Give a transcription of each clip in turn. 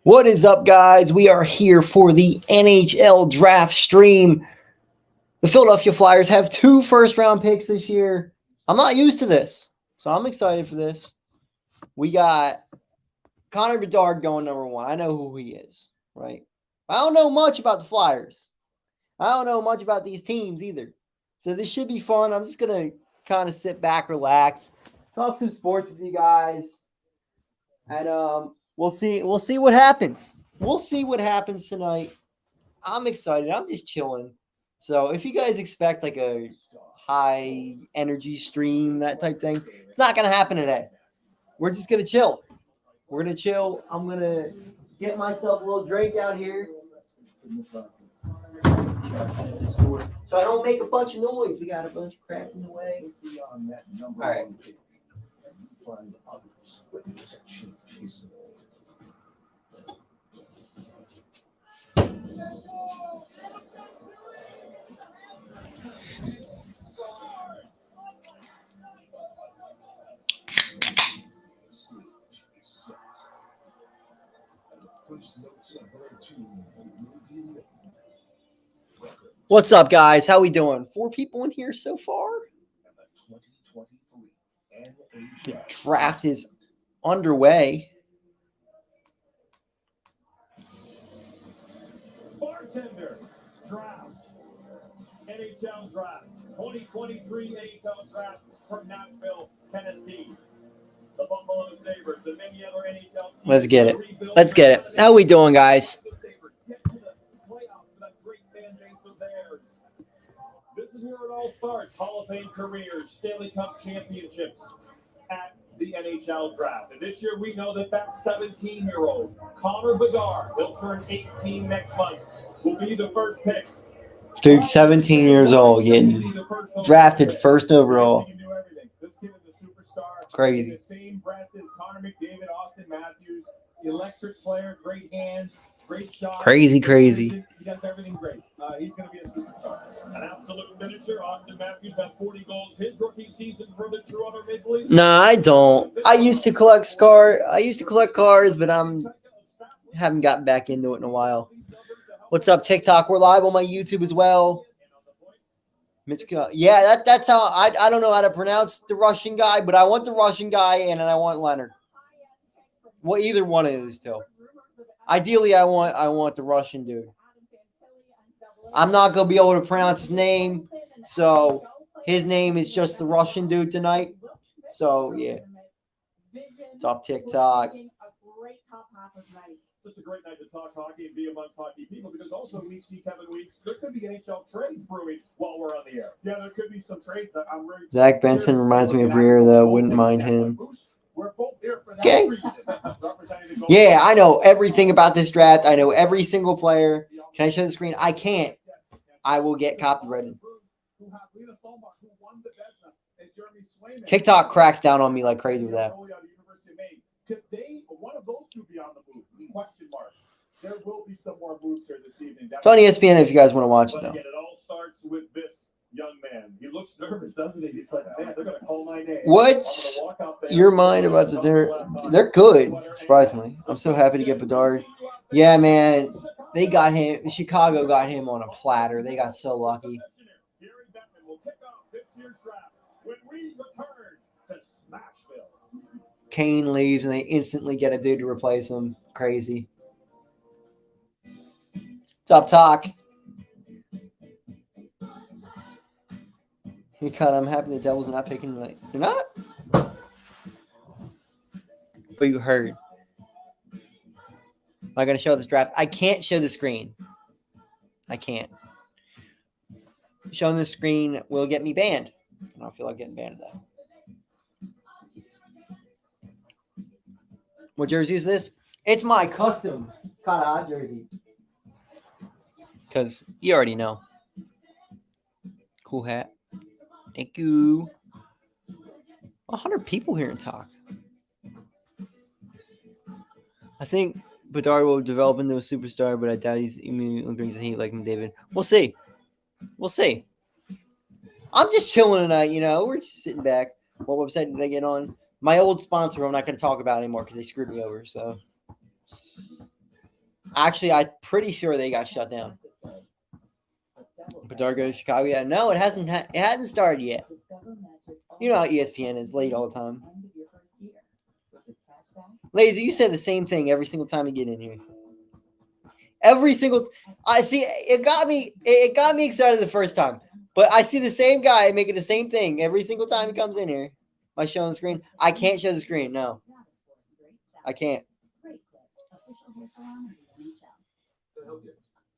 What is up, guys? We are here for the NHL Draft Stream. The Philadelphia Flyers have 2 first-round picks this year. I'm not used to this, so I'm excited for this. We got Connor Bedard going number 1. I know who he is, right? I don't know much about the Flyers. I don't know much about these teams either. So this should be fun. I'm just going to kind of sit back, relax, talk some sports with you guys, and we'll see what happens. We'll see what happens tonight. I'm excited. I'm just chilling. So if you guys expect like a high energy stream, that type thing, it's not going to happen today. We're just going to chill. We're going to chill. I'm going to get myself a little drink out here so I don't make a bunch of noise. We got a bunch of crap in the way. All right. What's up, guys? How we doing? 4 people in here so far. The draft is underway. Bartender draft. NHL draft. 2023 NHL draft from Nashville, Tennessee. The Buffalo Sabres and many other NHL teams. Let's get it. Let's get it. How we doing, guys? This is where it all starts. Hall of Fame careers, Stanley Cup championships at the NHL draft. And this year we know that 17-year-old Connor Bedard, he'll turn 18 next month, will be the first pick. Dude, 17 years old, getting drafted first overall. This kid is a superstar. Crazy. The same breath as Connor McDavid, Austin Matthews, electric player, great hands, great shot. Crazy. He does everything great. He's going to be a superstar. An absolute finisher. Austin Matthews had 40 goals his rookie season for the Toronto Maple Leafs. Nah, I don't. I used to collect cards, but haven't gotten back into it in a while. What's up, TikTok? We're live on my YouTube as well. Yeah, that's how I don't know how to pronounce the Russian guy, but I want the Russian guy and I want Leonard. Well, either one of those two. Ideally, I want the Russian dude. I'm not gonna be able to pronounce his name, so his name is just the Russian dude tonight. So yeah, it's off TikTok. It's a great night to talk hockey and be amongst hockey people because also we see Kevin Weeks. There could be NHL trades brewing while we're on the air. Yeah, there could be some trades. I'm really Zach Benson reminds me of Rear, though. Wouldn't mind him. We're both here for that Okay. reason. Yeah, I know everything about this draft. I know every single player. Can I show the screen? I can't. I will get copyrighted. TikTok cracks down on me like crazy with that. Could one of those two be on the move? Question mark. There will be some more moves here this evening. It's on ESPN if you guys want to watch it, though. Again, it all starts with this young man. He looks nervous, doesn't he? He's like, man, they're going to call my name. What's your mind about they're good, surprisingly. I'm so happy to get Bedard. Yeah, man. They got him. Chicago got him on a platter. They got so lucky. Kane leaves, and they instantly get a dude to replace him. Crazy. What's up, Talk? Hey, God, I'm happy the Devils are not picking. Like, they're not? But you heard. Am I going to show this draft? I can't show the screen. I can't. Showing the screen will get me banned. I don't feel like getting banned today. What jersey is this? It's my custom Cahtah jersey. Because you already know. Cool hat. Thank you. 100 people here in talk. I think Bedard will develop into a superstar, but I doubt he's immediately brings the heat like McDavid. We'll see. We'll see. I'm just chilling tonight, you know. We're just sitting back. What website did they get on? My old sponsor, I'm not going to talk about anymore because they screwed me over. So, actually, I'm pretty sure they got shut down. Bedard go to Chicago. Yeah, no, it hasn't. It hadn't started yet. You know how ESPN is late all the time. Lazy, you said the same thing every single time you get in here. Every single. I see. It got me. It got me excited the first time, but I see the same guy making the same thing every single time he comes in here. Am I showing the screen? I can't show the screen. No, I can't.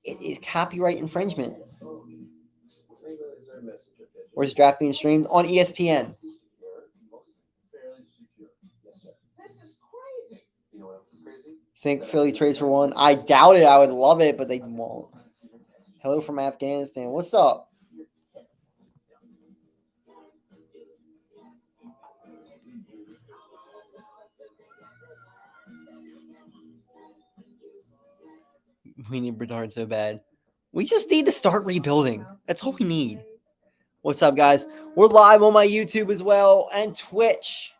It is copyright infringement. Where's the draft being streamed? On ESPN. Think Philly trades for one? I doubt it. I would love it, but they won't. Hello from Afghanistan. What's up? We need Bedard so bad. We just need to start rebuilding. That's all we need. What's up, guys? We're live on my YouTube as well and Twitch.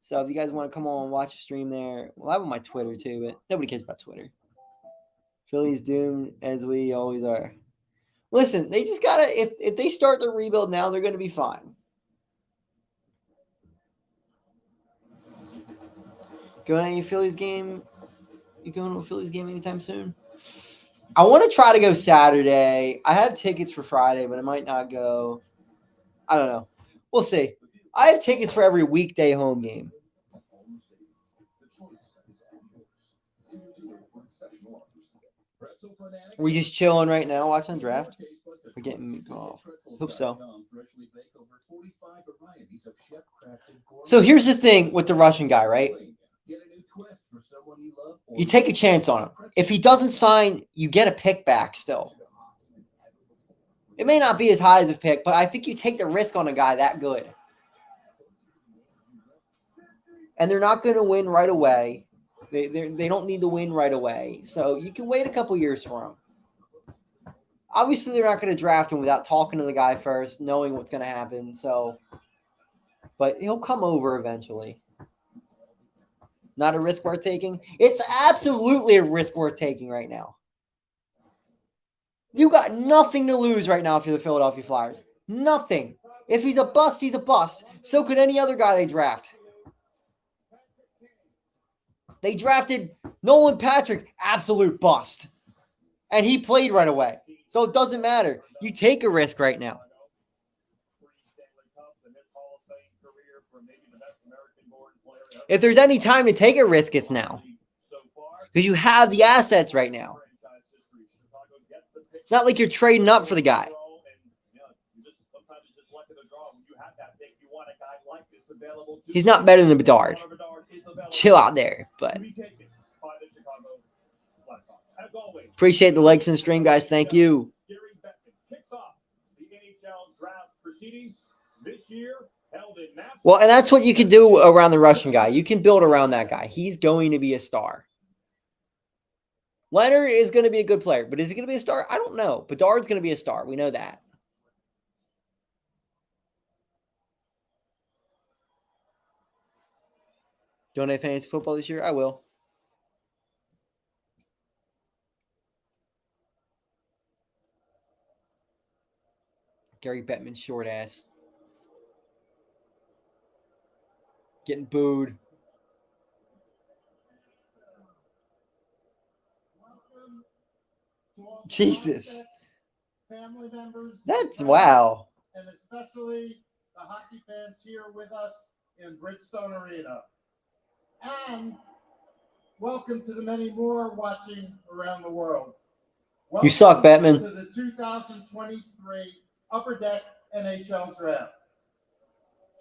So if you guys want to come on and watch the stream there, we're live on my Twitter too, but nobody cares about Twitter. Philly's doomed as we always are. Listen, they just gotta if they start the rebuild now, they're gonna be fine. Going to any Phillies game? You going to a Phillies game anytime soon? I want to try to go Saturday. I have tickets for Friday, but I might not go. I don't know. We'll see. I have tickets for every weekday home game. We're just chilling right now, watching the draft. We're getting me off. Hope so. So here's the thing with the Russian guy, right? You take a chance on him. If he doesn't sign, you get a pick back still. It may not be as high as a pick, but I think you take the risk on a guy that good. And they're not going to win right away. They don't need to win right away. So you can wait a couple years for him. Obviously, they're not going to draft him without talking to the guy first, knowing what's going to happen. So, but he'll come over eventually. Not a risk worth taking? It's absolutely a risk worth taking right now. You got nothing to lose right now if you're the Philadelphia Flyers. Nothing. If he's a bust, he's a bust. So could any other guy they draft. They drafted Nolan Patrick, absolute bust. And he played right away. So it doesn't matter. You take a risk right now. If there's any time to take a risk, it's now. Because you have the assets right now. It's not like you're trading up for the guy. He's not better than Bedard. Chill out there, but appreciate the likes and stream, guys. Thank you. Well, and that's what you can do around the Russian guy. You can build around that guy. He's going to be a star. Leonard is going to be a good player, but is he going to be a star? I don't know. Bedard's going to be a star. We know that. Donate fantasy football this year? I will. Gary Bettman's short ass. Getting booed. Jesus. Family members. That's wow. And especially the hockey fans here with us in Bridgestone Arena. And welcome to the many more watching around the world. Welcome you suck, Batman. To the 2023 Upper Deck NHL Draft.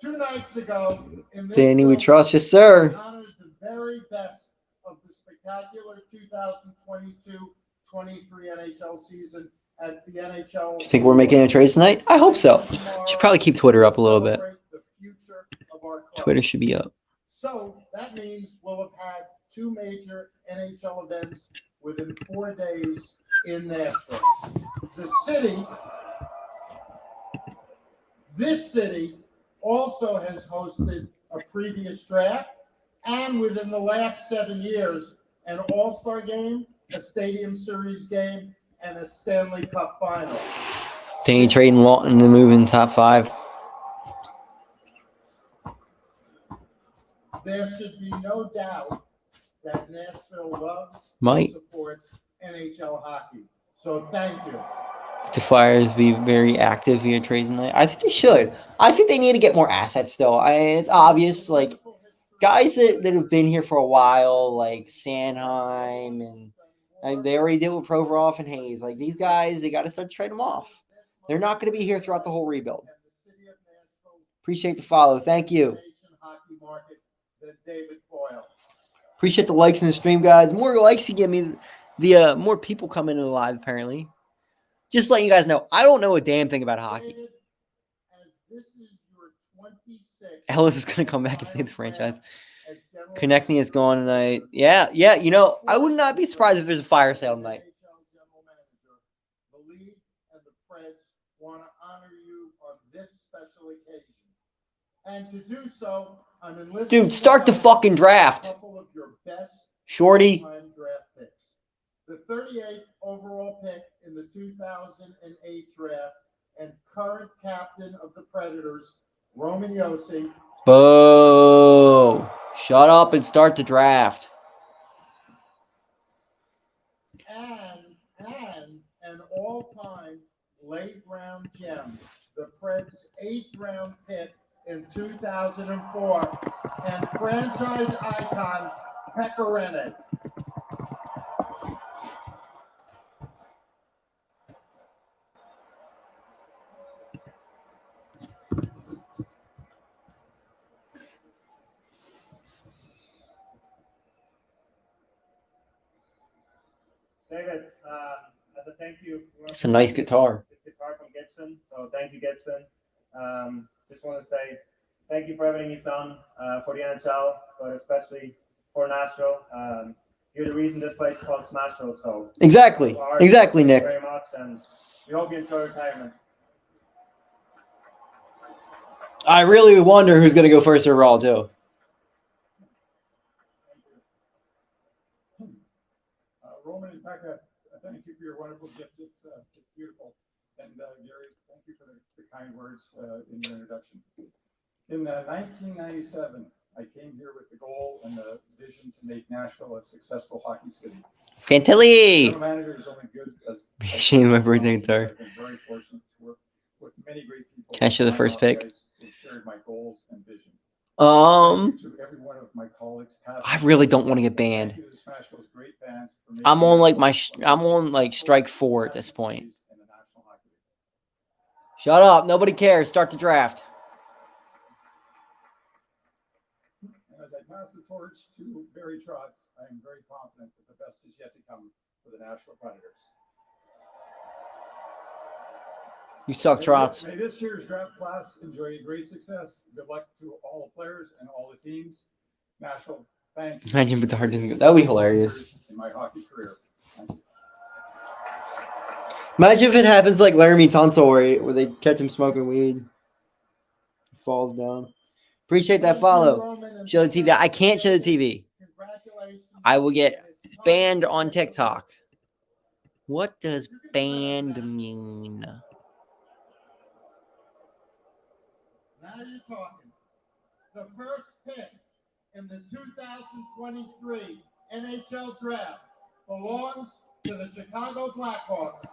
2 nights ago, in this Danny, we building, trust you, sir. we honored the very best of the spectacular 2022-23 NHL season at the NHL. You think we're making a trade tonight? I hope so. Should probably keep Twitter up a little bit. Twitter should be up. So that means we'll have had 2 major NHL events within 4 days in Nashville. This city also has hosted a previous draft, and within the last 7 years, an All-Star game, a Stadium Series game, and a Stanley Cup final. Danny trading Lawton to move in top 5. There should be no doubt that Nashville loves Might. and supports NHL hockey. So thank you. The Flyers be very active via trading night. I think they should. I think they need to get more assets still. It's obvious, like guys that have been here for a while, like Sanheim and they already did with Provorov and Hayes. Like these guys, they got to start trading them off. They're not going to be here throughout the whole rebuild. Appreciate the follow. Thank you. Appreciate the likes in the stream, guys. More likes you give me, the more people come into the live, apparently. Just letting you guys know, I don't know a damn thing about hockey. Ellis is going to come back and save the franchise. Connecting is gone tonight. Yeah. You know, I would not be surprised if there's a fire sale tonight. The league and the Preds want to honor you on this special occasion. And to do so, I'm enlisting. Dude, start the fucking draft. A couple of your best Shorty. Draft picks. The 38th overall pick in the 2008 draft and current captain of the Predators, Roman Josi. Boo. Shut up and start the draft. And an all-time late-round gem, the Preds' 8th-round pick in 2004, and franchise icon, Pecorine. David, as a thank you. It's a nice guitar. This guitar from Gibson. So thank you, Gibson. Just want to say thank you for everything you've done for the NHL, but especially for Nashville. You're the reason this place is called Smashville. So Exactly, Nick. Thank you very much, and we hope you enjoy retirement. I really wonder who's going to go first overall, too. Roman and Becca, thank you for your wonderful gift. It's beautiful. And Gary, thank you for the kind words in your introduction. In 1997, I came here with the goal and the vision to make Nashville a successful hockey city. Fantilli! The manager is only good as Shame my birthday guitar. I've been very fortunate to work with many great people. Can I show the first pick? Who shared my goals and vision. To every one of my colleagues, I really don't want to get banned. thank you to Smashville's great fans for making I'm on like Nashville I'm on one like of the strike successful 4 at this point. cities in the National Hockey League. Shut up. Nobody cares. Start the draft. And as I pass the torch to Barry Trotz, I am very confident that the best is yet to come for the Nashville Predators. You suck, Trotz. May this year's draft class enjoy great success. Good luck to all the players and all the teams. Nashville, thank you. Imagine Bedard doesn't go. That would be hilarious. In my hockey career. Thank you. Imagine if it happens like Laramie Tunsil where they catch him smoking weed. He falls down. Appreciate that follow. Show the TV. I can't show the TV. I will get banned on TikTok. What does banned mean? Now you're talking. The first pick in the 2023 NHL Draft belongs to the Chicago Blackhawks.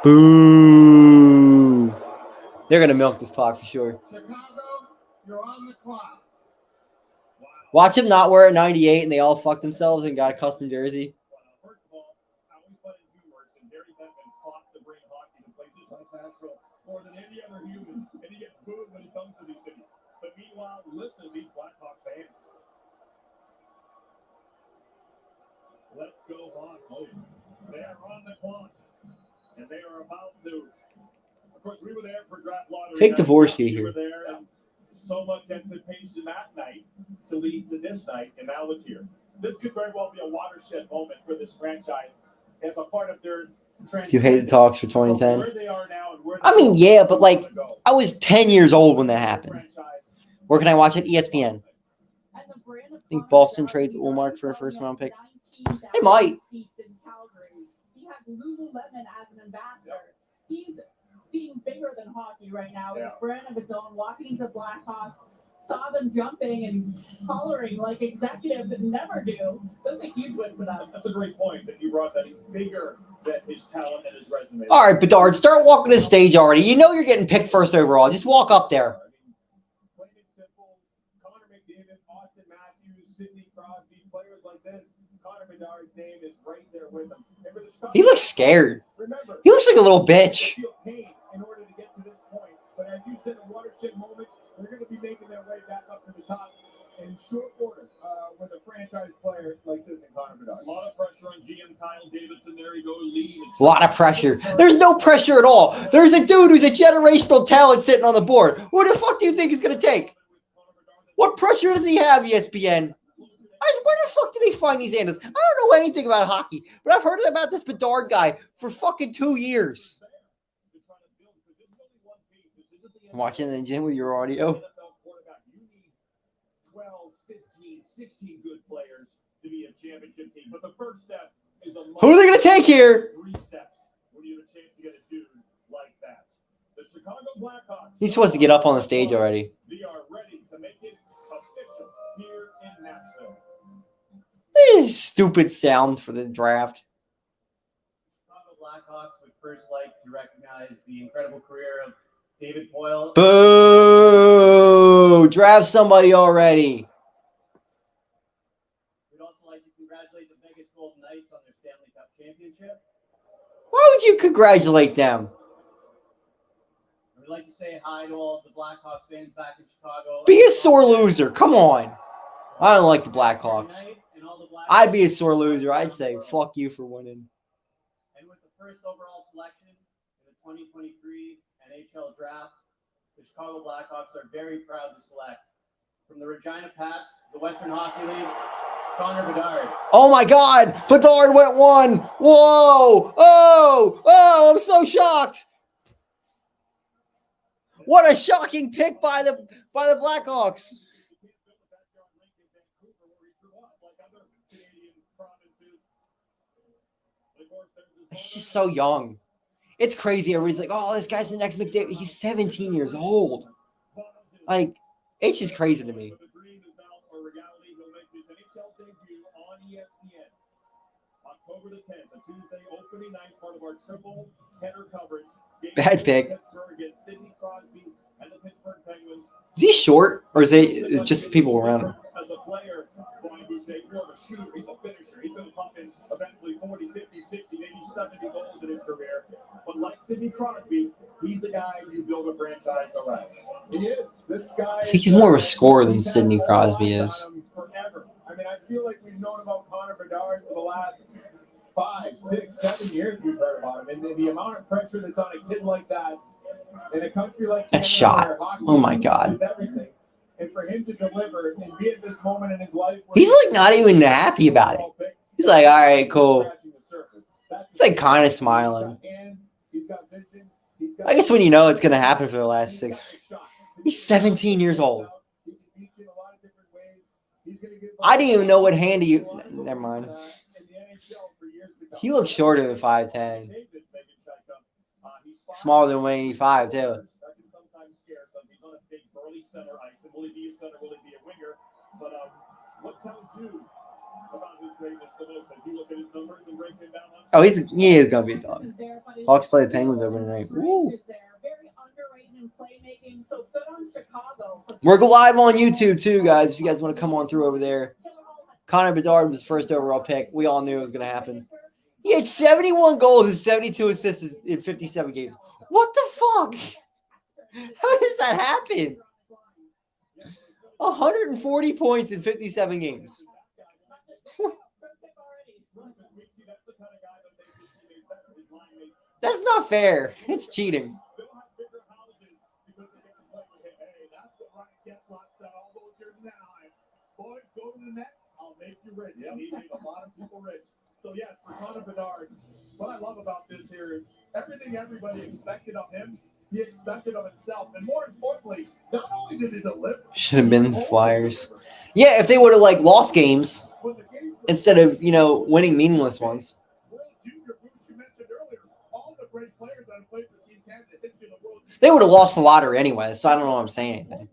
Boo! They're gonna milk this clock for sure. Chicago, you're on the clock. Watch him not wear a 98 and they all fucked themselves and got a custom jersey. First of all, I always find it humorous, and Gary Bettman's taught to bring hockey to places like Nashville more than any other human, and he gets booed when he comes to these cities. But meanwhile, listen to these Blackhawk fans. Let's go Hawks. They are on the clock, and they are about to. Of course, we were there for draft lottery. Take Dvorsky We here. were there, and so much anticipation that night to lead to this night, and now it's here. This could very well be a watershed moment for this franchise as a part of their. Do you hate the talks for Where 2010? they are now and where I mean, they yeah, but like, wanna go. I was 10 years old when that happened. Franchise Where can I watch it? ESPN. I think Boston trades Ulmark for a first-round pick. They might. He has Lululemon as an ambassador. He's being bigger than hockey right now. With a brand of its own, walking into Blackhawks, saw them jumping and hollering like executives never do. So it's a huge win for them. That's a great point that you brought that. He's bigger than his talent and his resume. All right, Bedard, start walking the stage already. You know you're getting picked first overall. Just walk up there. Plain and simple, Connor McDavid, Austin Matthews, Sidney Crosby, players like this, Connor Bedard's name is right there with them. And for the Chicago He looks scared. Remember, He looks like a little bitch. feel pain in order to get to this point. But as you said, a watershed moment, they're going to be making their way back up to the top in short order with a franchise player like this in Connor Bedard. A lot of pressure on GM Kyle Davidson. There you go, lead. A lot of pressure. There's no pressure at all. There's a dude who's a generational talent sitting on the board. What the fuck do you think he's going to take? What pressure does he have, ESPN? Where the fuck do they find these analysts? I don't know anything about hockey, but I've heard about this Bedard guy for fucking 2 years. I'm watching in the gym with your audio. 12, 15, 16 good players to be a championship team. But the first step is a Who are they going to take here? 3 steps when you have a chance to get a dude like that. The Chicago Blackhawks. He's supposed to get up on the stage already. We are ready to make it official here in Nashville. This is stupid sound for the draft. Chicago Blackhawks would first like to recognize the incredible career of David Boyle. Boo! Draft somebody already. We'd also like to congratulate the Vegas Golden Knights on their Stanley Cup championship. Why would you congratulate them? We'd like to say hi to all of the Blackhawks fans back in Chicago. Be a sore loser. Come on. I don't like the Blackhawks. I'd be a sore loser. I'd say, fuck you for winning. And with the first overall selection in the 2023 NHL Draft, the Chicago Blackhawks are very proud to select from the Regina Pats, the Western Hockey League, Connor Bedard. Oh my God. Bedard went 1. Whoa. Oh, I'm so shocked. What a shocking pick by the Blackhawks. He's just so young. It's crazy. Everybody's like, oh, this guy's the next McDavid. He's 17 years old. Like, it's just crazy to me. October the 10th, a Tuesday opening night, part of our triple header coverage. Bad pick. Sidney Crosby and the Pittsburgh Penguins. Is he short, or is it just people around him? As a player, Brian Boucher, he's more of a shooter. He's a finisher. He's going to pump in eventually 40, 50, 60, maybe 70 goals in his career. But like Sidney Crosby, he's a guy you build a franchise around. He is. This guy. I think he's more of a scorer than Sidney Crosby is. Forever. I mean, I feel like we've known about Connor Bedard for the last 5, 6, 7 years. We've heard about him, and the amount of pressure that's on a kid like that in a country like That Canada shot. where hockey Oh my God. is everything. And for him to deliver and be at this moment in his life, where He's like not even happy about it. He's like, all right, cool. He's like kind of smiling. I guess when you know it's going to happen for the last 6. He's 17 years old. I didn't even know what hand he. Never mind. He looks shorter than 5'10". Smaller than 185 too. Oh, he is gonna be a dog. Hawks play the Penguins over tonight. Woo. We're live on YouTube too, guys. If you guys want to come on through over there. Connor Bedard was the first overall pick. We all knew it was gonna happen. He had 71 goals and 72 assists in 57 games. What the fuck? How does that happen? 140 points in 57 games. That's not fair. It's cheating. He made a lot of people rich. So yes, for Connor Bedard, what I love about this here is everything everybody expected of him, he expected of himself. And more importantly, not only did he deliver, Should have been the Flyers. Yeah, if they would have like lost games instead of, you know, winning meaningless ones. They would have lost the lottery anyway, so I don't know what I'm saying. That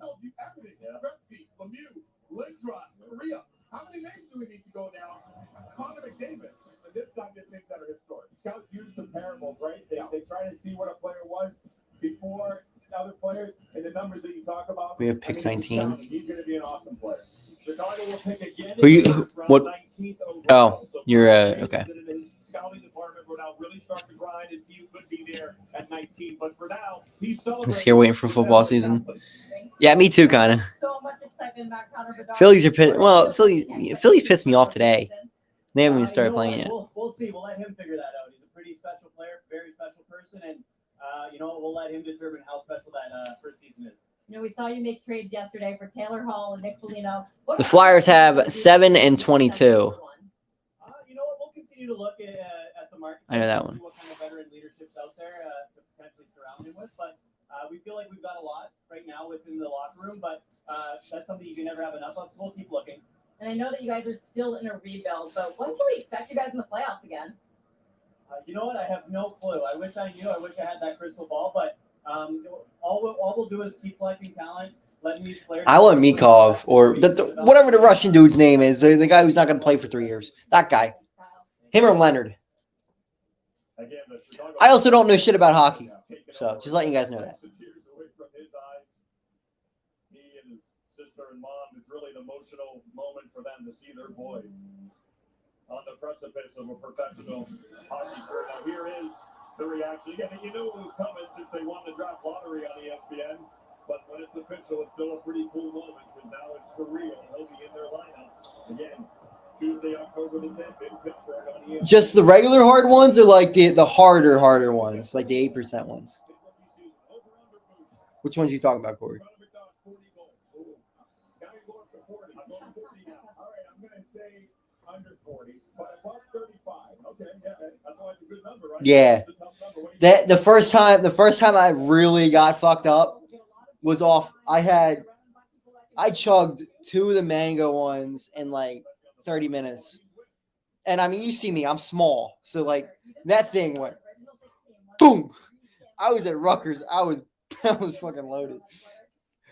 tells you everything. Gretzky, Lemieux, Lindros, Maria. How many names do we need to go down? Connor McDavid. And this guy did things that are historic. Scouts use comparables, right? They try to see what a player was before other players, and the numbers that you talk about. We have pick 19. He's going to be an awesome player. Chicago will pick again. What? Oh, you're okay. Scouting department will now really start to grind and see who could be there at 19. But for now, he's Just here waiting for football season. Yeah, me too, kind of. So much excitement about Cahtah Bedard. Phillies are pissed. Well, Phillies pissed me off today. They haven't even started playing yet. We'll see. We'll let him figure that out. He's a pretty special player, very special person, and we'll let him determine how special that first season is. You know, we saw you make trades yesterday for Taylor Hall and Nick Foligno. The Flyers have 7 and 22. You know what? We'll continue to look at the market. I know that one. See what kind of veteran leadership's out there to potentially surround him with. But we feel like we've got a lot right now within the locker room. But that's something you can never have enough of. So we'll keep looking. And I know that you guys are still in a rebuild, but when can we expect you guys in the playoffs again? You know what? I have no clue. I wish I knew. I wish I had that crystal ball. But all we'll do is keep collecting talent. Letting these players. I want Mikov or whatever the Russian dude's name is, the guy who's not going to play for 3 years. That guy. Him or Leonard. I also don't know shit about hockey. So just letting you guys know that. And mom, it's really an emotional moment for them to see their boy on the precipice of a professional hockey career. Now here is the reaction. Again, you know it was coming since they won the draft lottery on ESPN, but when it's official, it's still a pretty cool moment because now it's for real. He'll be in their lineup again Tuesday, October the 10th in Pittsburgh on ESPN. Just the regular hard ones or like the harder ones, like the 8% ones? Which ones are you talking about, Corey? Under 40, but above 35. Okay, yeah, that's why it's a good number, right? Yeah. That the first time I really got fucked up was off. I chugged 2 of the mango ones in like 30 minutes. And I mean, you see me, I'm small. So like that thing went boom. I was at Rutgers. I was fucking loaded.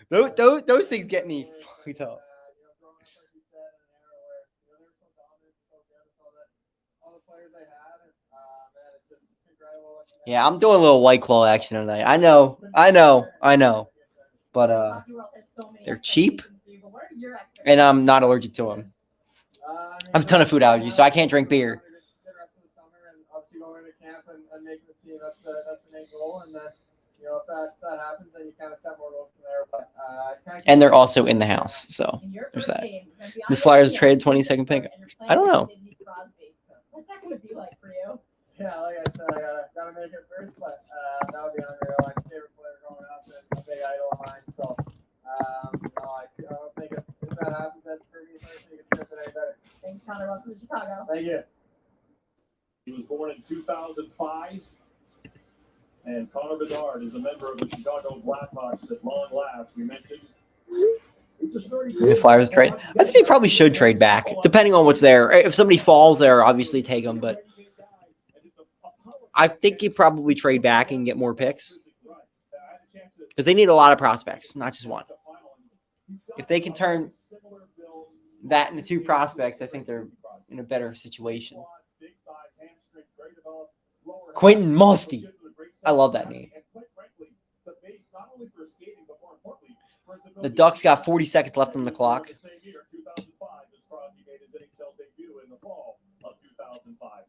Those things get me fucked up. Yeah, I'm doing a little White Claw action tonight. I know. But they're cheap, and I'm not allergic to them. I have a ton of food allergies, so I can't drink beer. Obviously going to camp and making the team, that's the main goal. And then, if that happens, then you kind of set more goals from there. But and they're also in the house, so there's that. The Flyers traded 22nd pick. I don't know. What's that going to be like for you? Yeah, like I said, I gotta make it first, but that would be unreal. My favorite player growing up and a big idol of mine. So, I don't think if that happens, that's for me personally, it's just any better. Thanks, Connor. Welcome to Chicago. Thank you. He was born in 2005, and Connor Bedard is a member of the Chicago Blackhawks at long last. We mentioned the Flyers trade. I think they probably should trade back, depending on what's there. If somebody falls there, obviously take them, but I think you probably trade back and get more picks because they need a lot of prospects, not just one. If they can turn that into 2 prospects, I think they're in a better situation. Quentin Musty. I love that name. The Ducks got 40 seconds left on the clock.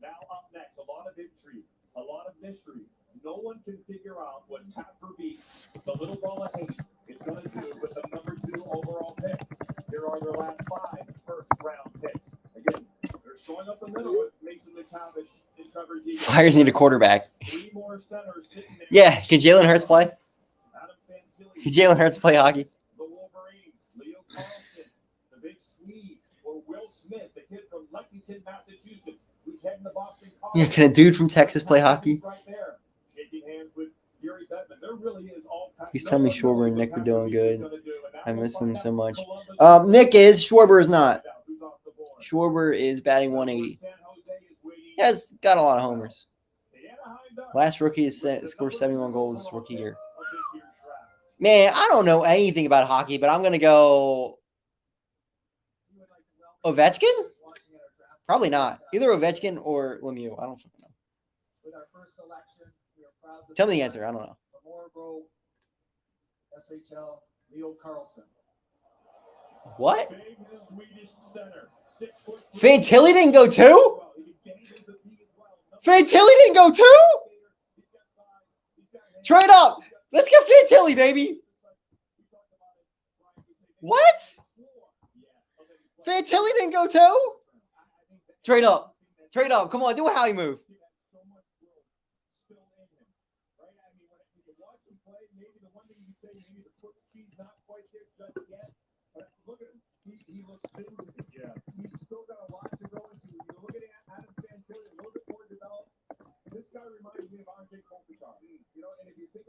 Now up next, a lot of intrigue, a lot of mystery. No one can figure out what Cahtah beat the little ball of hate is going to do with the number 2 overall pick. Here are their last 5 first-round picks. Again, they're showing up the middle with Mason McTavish and Trevor Zegras. Flyers need a quarterback. 3 more centers sitting there. Yeah, can Jalen Hurts play? Can Jalen Hurts play hockey? The Wolverines, Leo Carlson, the big Swede, or Will Smith, the kid from Lexington, Massachusetts, who's heading to Boston College. Yeah, can a dude from Texas play hockey? Right there, shaking hands with your Please tell me Schwarber and Nick are doing good. I miss them so much. Nick is. Schwarber is not. Schwarber is batting 180. He has got a lot of homers. Last rookie to score 71 goals rookie year. Man, I don't know anything about hockey, but I'm going to go Ovechkin? Probably not. Either Ovechkin or Lemieux. I don't fucking know. With our first selection, we are proud to Tell me the answer. I don't know. Memorial SHL Leo Carlson. What? Fantilli didn't go too? Fantilli didn't go too? Trade up. Let's get Fantilli, baby. What? Fantilli didn't go too? Trade up. Trade up. Come on, do a Howie move.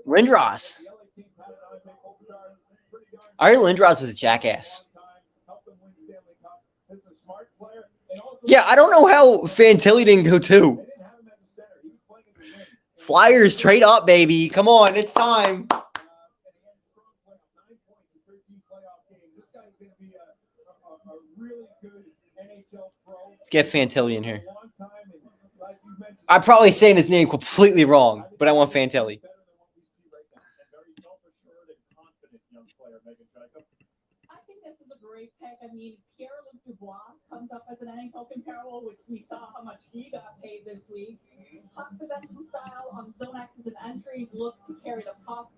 Lindros. Ari Lindros was a jackass. Yeah, I don't know how Fantilli didn't go too. Flyers trade up, baby. Come on, it's time. Let's get Fantilli in here. I'm probably saying his name completely wrong, but I want Fantilli. I think this is a great pick. I mean, Pierre-Luc Dubois comes up as an NHL comparable, which we saw how much he got paid this week. Puck possession style on zone X's and entries, looks to carry the puck.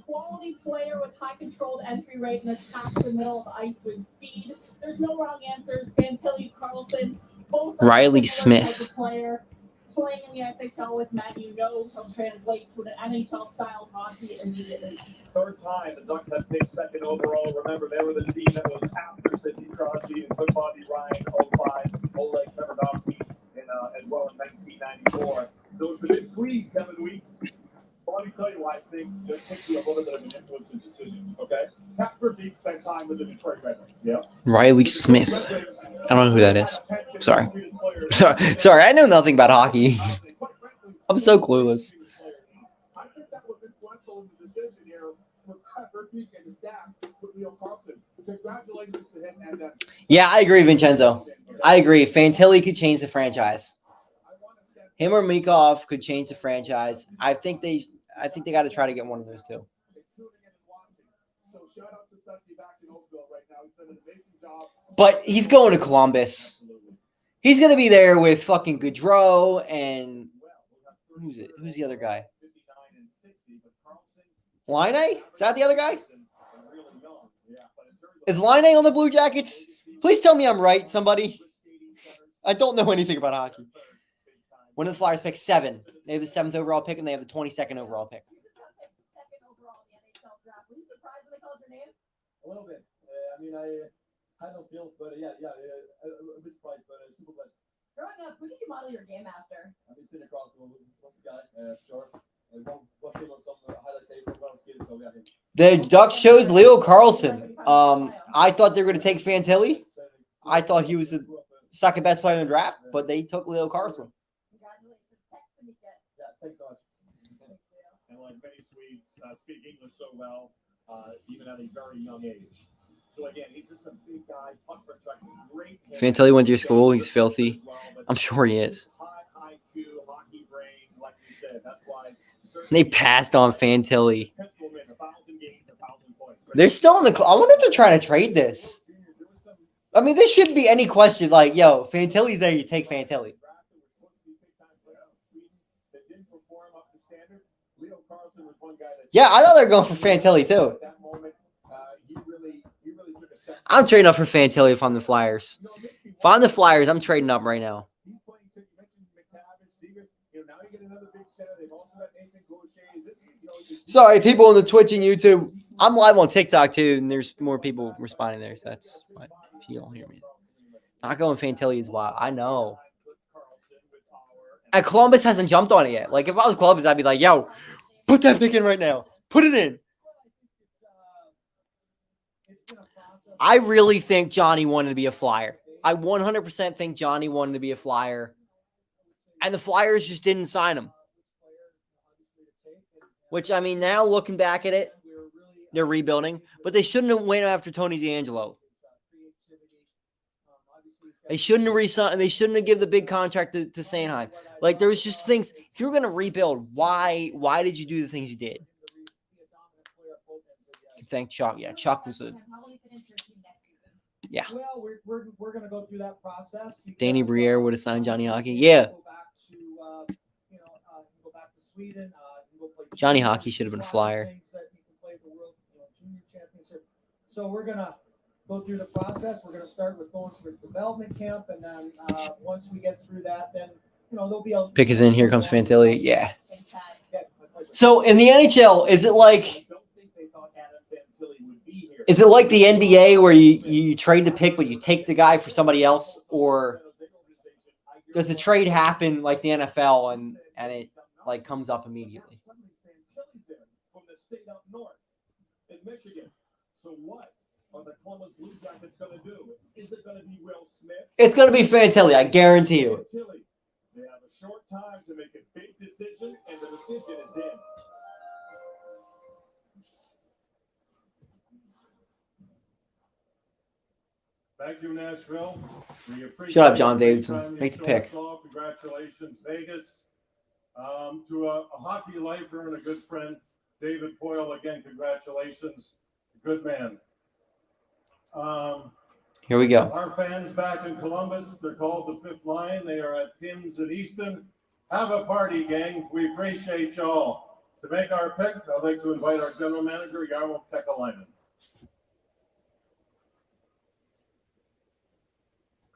Quality player with high controlled entry rate and attacks the middle of the ice with speed. There's no wrong answers. Fantilli, Carlson, both Riley Smith. Player. Playing in the SHL with men, you know he'll translate to an NHL-style hockey immediately. Third time the Ducks have picked second overall. Remember, they were the team that was after Sidney Crosby and took Bobby Ryan 05, Oleg Kevardowski as well in 1994. So it's a big tweet, Kevin Weeks. But let me tell you why I think there could be a little bit of an influence in the decision, okay? Casper Beek spent time with the Detroit Red Wings, yeah? Riley Smith. I don't know who that is. Sorry. Sorry, I know nothing about hockey. I'm so clueless. I think that was influential in the decision here for Casper Beek and the staff with Leo Carlson. Congratulations to him and Yeah, I agree, Vincenzo. I agree. Fantilli could change the franchise. Him or Mikov could change the franchise. I think they got to try to get one of those two. But he's going to Columbus. He's going to be there with fucking Gaudreau and who's it? Who's the other guy? Line A? Is that the other guy? Is Line A on the Blue Jackets? Please tell me I'm right, somebody. I don't know anything about hockey. When the Flyers pick 7, they have the 7th overall pick and they have the 22nd overall pick. Second overall in the NHL draft. Were you surprised when they called your name? A little bit. I mean, I had no feels, but a bit surprised, but super blessed. Growing up, who did you model your game after? I've been sitting across the what's the guy? Sure. Watch him on some highlight tape when I was a kid, so yeah. The Ducks chose Leo Carlson. I thought they were going to take Fantilli. I thought he was the second best player in the draft, but they took Leo Carlson. Yeah, thanks so much. And like many Swedes, speak English so well, even at a very young age. So again, he's just a big guy, puck protecting, great. Fantilli went to your school. He's filthy. I'm sure he is. High IQ, hockey brain, like you said. That's why they passed on Fantilli. They're still in the. I wonder if they're trying to trade this. I mean, this shouldn't be any question. Like, yo, Fantilli's there. You take Fantilli. Yeah, I thought they were going for Fantilli too. I'm trading up for Fantilli if I'm the Flyers. If I'm the Flyers, I'm trading up right now. Sorry, people on the Twitch and YouTube. I'm live on TikTok too, and there's more people responding there, so that's why if you don't hear me. Not going Fantilli is wild. I know. And Columbus hasn't jumped on it yet. Like, if I was Columbus, I'd be like, yo, put that pick in right now. Put it in. I really think Johnny wanted to be a Flyer. I 100% think Johnny wanted to be a Flyer. And the Flyers just didn't sign him. Which, I mean, now looking back at it, they're rebuilding. But they shouldn't have went after Tony DeAngelo. They shouldn't have re-signed. They shouldn't have given the big contract to Sanheim. Like, there was just things. If you were going to rebuild, why did you do the things you did? Thank Chuck. Yeah, Chuck was a... Yeah. Well, we're going to go through that process. Danny Briere would have signed Johnny Hockey. Yeah. Go back to Sweden. Johnny Hockey should have been a Flyer. So we're going to go through the process. We're going to start with going through development camp, and then once we get through that, then there'll be a Pick is in. Here comes Fantilli. Yeah. So in the NHL, is it like the NBA where you trade the pick but you take the guy for somebody else, or does the trade happen like the NFL and it like comes up immediately? From the state up north in Michigan. So what are the Columbus Blue Jackets going to do? Is it going to be Will Smith? It's going to be Fantilli, I guarantee you. They have a short time to make a big decision, and the decision is in. Thank you, Nashville. Shut up, John Davidson. Make the pick. Congratulations, Vegas. To a hockey lifer and a good friend, David Poyle, again, congratulations. Good man. Here we go. Our fans back in Columbus, they're called the Fifth Line. They are at Pins at Easton. Have a party, gang. We appreciate y'all. To make our pick, I'd like to invite our general manager, Jarmo Pekalainen.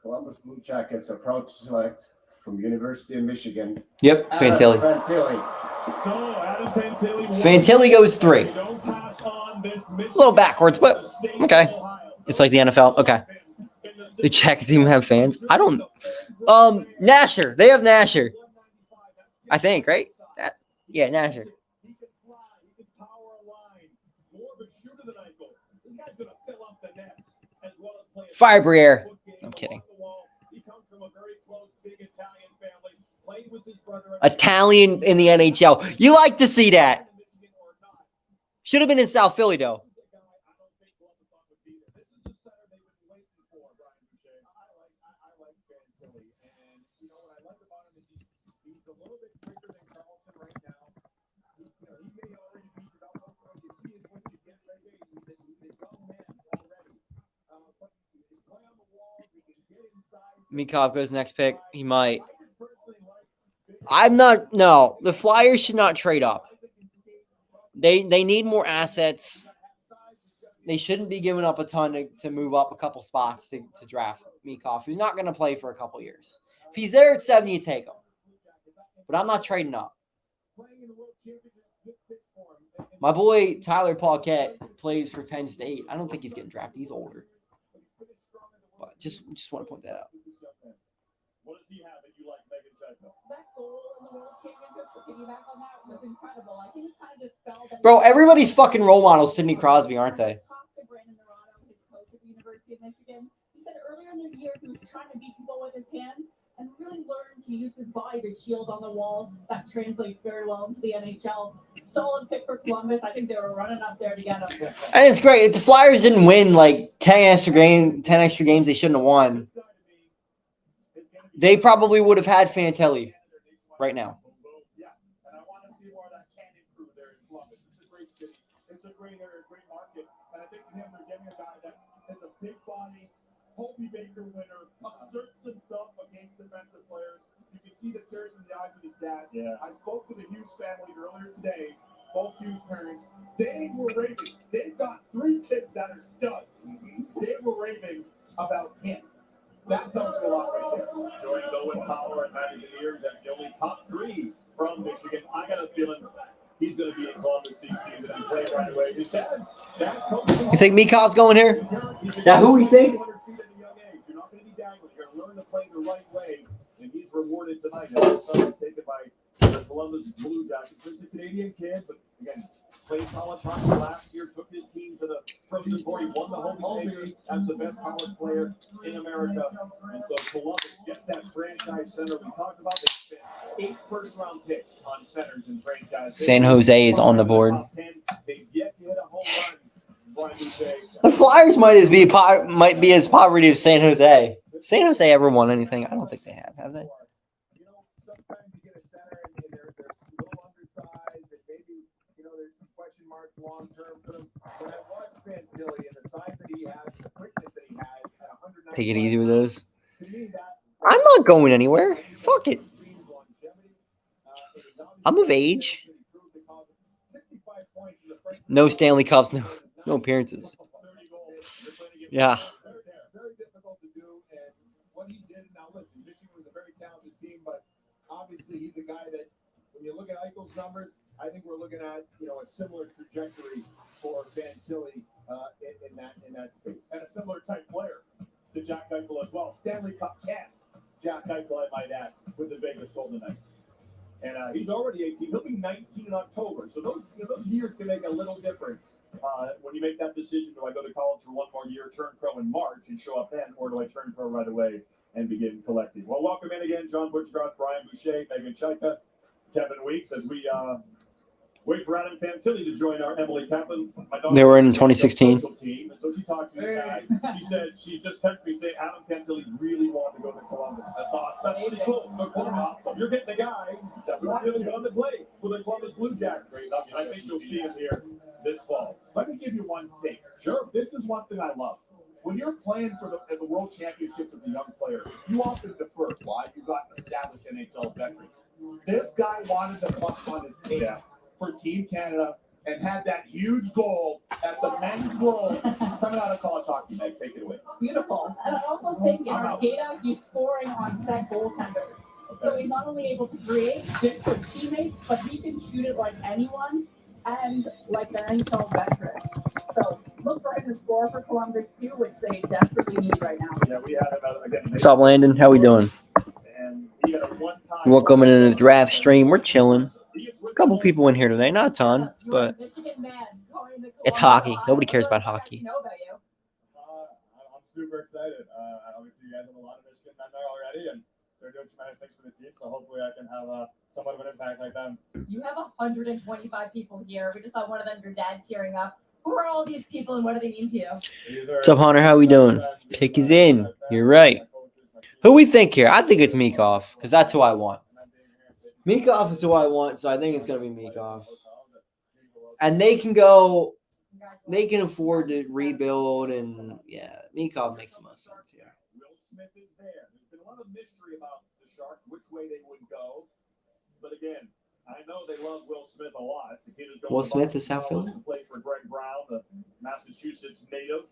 Columbus Blue Jackets are proud to select from University of Michigan. Yep, Fantilli. So Adam Fantilli. Fantilli goes 3. A little backwards, but okay. It's like the NFL. Okay. The Jackets even have fans. I don't know. Nasher. They have Nasher. I think, right? Yeah, Nasher. Fire Briere. I'm kidding. Italian in the NHL. You like to see that. Should have been in South Philly, though. Mikov goes next pick. He might. I'm not. No, the Flyers should not trade up. They need more assets. They shouldn't be giving up a ton to move up a couple spots to draft Mikov, who's not going to play for a couple years. If he's there at 7, you take him. But I'm not trading up. My boy Tyler Paquette plays for Penn State. I don't think he's getting drafted. He's older. But just want to point that out. What does he have that you like, Megan Chedko? That goal in the World Championships, to piggyback on that, was incredible. I think it kind of dispelled that. Bro, everybody's fucking role models Sidney Crosby, aren't they? Brandon Dorado, his coach at the University of Michigan. He said earlier in the year he was trying to beat people with his hands and really learned to use his body to shield on the wall. That translates very well into the NHL. Solid pick for Columbus. I think they were running up there to get him. And it's great. If the Flyers didn't win like 10 extra games they shouldn't have won, they probably would have had Fantilli right now. Yeah, and I want to see more of that Canyon crew there in Columbus. It's a great city. It's a great area, great market. And I think they're getting a guy that is a big body, Hobie Baker winner, asserts himself against defensive players. You can see the tears in the eyes of his dad. Yeah. I spoke to the Hughes family earlier today, both Hughes parents. They were raving. They've got 3 kids that are studs. They were raving about him. That tells you a lot right there. Joins Owen Power and Matty Beniers as the only top 3 from Michigan. I got a feeling he's going to be in Columbus this season and play right away. His dad you think Mikov's going here? Is that who we think? You're not going to be dangling. You're going to learn to play the right way, and he's rewarded tonight. His son is taken by the Columbus Blue Jackets. Just a Canadian kid, but again, played college hockey last year, took his team into the Frozen Four. He won the home as the best college player in America. And so Columbus gets that franchise center we talked about. They spent 8 first-round picks on centers and franchise. San Jose is on the board. They've yet to hit a home run. The Flyers might be as poverty as San Jose. San Jose ever won anything? I don't think they have they? You know, sometimes you get a center and they're a little undersized, and maybe, you know, there's some question marks long term for them. When I watch Fantilli and the size that he has, the quickness that he has at 190, Take it easy with those. to me, that I'm not going anywhere. Fuck it. I'm of age. No Stanley Cups, no appearances. Yeah. Very difficult to do, and what he did. Now, listen, Michigan was a very talented team, but obviously he's a guy that, when you look at Eichel's numbers, I think we're looking at, you know, a similar trajectory for Fantilli in that space, and a similar type player to Jack Eichel as well. Stanley Cup champ, Jack Eichel, I might add, with the Vegas Golden Knights. And he's already 18. He'll be 19 in October. So those years can make a little difference when you make that decision. Do I go to college for one more year, turn pro in March, and show up then, or do I turn pro right away and begin collecting? Well, welcome in again, John Butchgarth, Brian Boucher, Megan Cahtah, Kevin Weeks, as we wait for Adam Fantilli to join our Emily Kaplan. They were in 2016. Team, and so she talked to you guys. She said she just texted me saying Adam Fantilli really wanted to go to Columbus. That's awesome. That's pretty cool. So awesome. You're getting the guy that wanted to go to play for the Columbus Blue Jackets. I think you'll see him here this fall. Let me give you one thing. Sure. This is one thing I love. When you're playing for the World Championships as a young player, you often defer. Why? You've got established NHL veterans. This guy wanted to put on his tape for Team Canada and had that huge goal at the men's Worlds coming out of college hockey. Meg, take it away. Beautiful. And I also think in our data, he's scoring on set goaltenders. Okay. So he's not only able to create good for teammates, but he can shoot it like anyone and like an NHL veteran. So look for him to score for Columbus too, which they desperately need right now. Yeah, we had him again. What's up, Landon? How we doing? And he had a one-time. Welcome in the draft stream. We're chilling. A couple people in here today, not a ton, but it's hockey. Nobody cares about hockey. I'm super excited. Obviously, you guys have a lot of Michigan men there already, and they're doing tremendous things for the team. So hopefully, I can have somewhat of an impact like them. You have 125 people here. We just saw one of them, your dad, tearing up. Who are all these people, and what do they mean to you? What's up, Hunter? How we doing? Pick is in. You're right. Who we think here? I think it's Meekov, because that's who I want. Meekov is who I want, so I think it's going to be Meekov. And they can afford to rebuild, and yeah, Meekov makes the most sense here. Will Smith is there. There's been a lot of mystery about the Sharks, which way they would go. But again, I know they love Will Smith a lot. The kid is going Will Smith is South Philly. to play for Greg Brown, the Massachusetts native.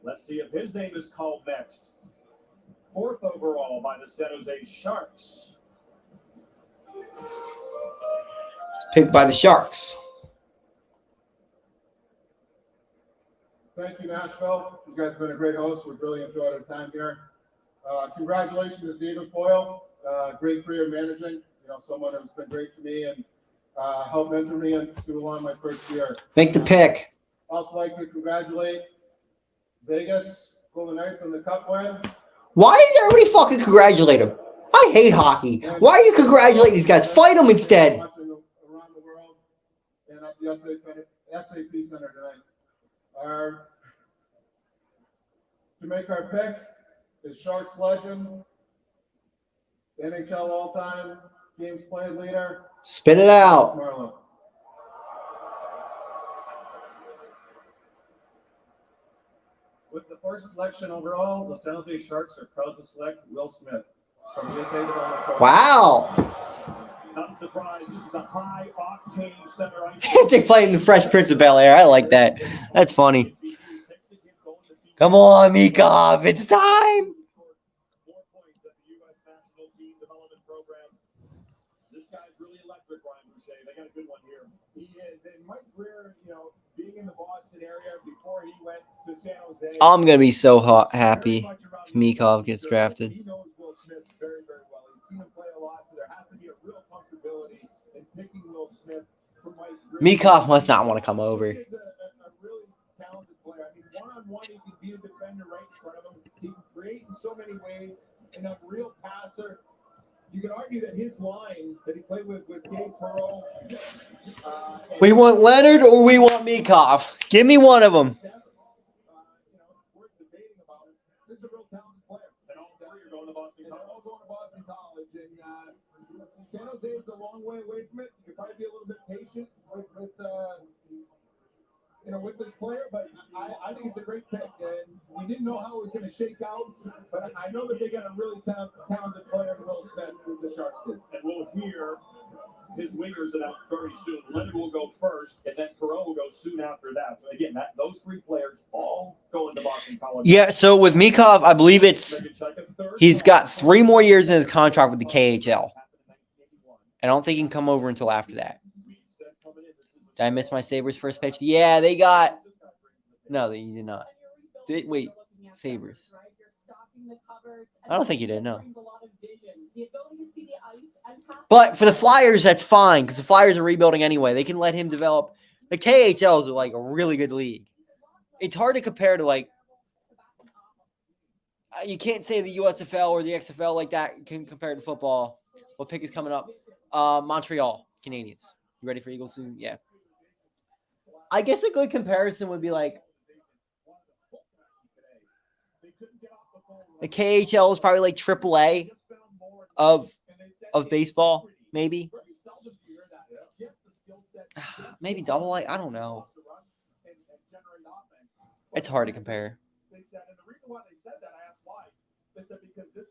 Let's see if his name is called next. 4th overall by the San Jose Sharks. Picked by the Sharks. Thank you, Nashville. You guys have been a great host. We've really enjoyed our time here. Congratulations to David Boyle. Great career managing. You know, someone who's been great to me and helped mentor me and do along my first year. Make the pick. Also like to congratulate Vegas Golden Knights on the Cup win. Why does everybody fucking congratulate him? I hate hockey. Why are you congratulating these guys? Fight them instead. Watching around the world and at the SAP Center tonight. To make our pick is Sharks legend, NHL all-time games played leader. Spit it out. Marlowe. With the first selection overall, the San Jose Sharks are proud to select Will Smith from USA Development Program. Wow. Not surprised. This is a high-octane center ice. They play in the Fresh Prince of Bel-Air. I like that. That's funny. Come on, Meekov. It's time. 4 points at the U.S. National Team Development Program. This guy's really electric, Brian Boucher. They got a good one here. He is in my career, you know, being in the Boston area before he went to San Jose. I'm going to be so happy if Meekov gets drafted. He knows Will Smith very, very well. He's seen him play a lot, so there has to be a real comfortability in picking Will Smith from Mike. Meekov must not want to come over. He's a really you that his line that he played with Gabe Perreault. We want Leonard or we want Mikov. Give me one of them. Worth debating about it. This is a real talented player. And all three are going to Boston College. All going to Boston College. And San Jose is a long way away from it. You could probably be a little bit patient with this player, but I think it's a great pick. And we didn't know how it was going to shake out, but I know that they got a really talented player in Will Smith with the Sharks did. And we'll hear his wingers announced very soon. Leonard will go first, and then Perreault will go soon after that. So again, those three players all going to Boston College. Yeah, so with Mikov, I believe he's got 3 more years in his contract with the KHL. I don't think he can come over until after that. Did I miss my Sabres first pitch? Yeah, they got... No, they did not. Wait, Sabres. I don't think he did, no. But for the Flyers, that's fine, because the Flyers are rebuilding anyway. They can let him develop. The KHL is like a really good league. It's hard to compare to, like... You can't say the USFL or the XFL like that can compare to football. What pick is coming up? Montreal Canadiens. You ready for Eagles season? Yeah. I guess a good comparison would be like the KHL is probably like AAA of baseball, maybe. Maybe double A. I don't know. It's hard to compare.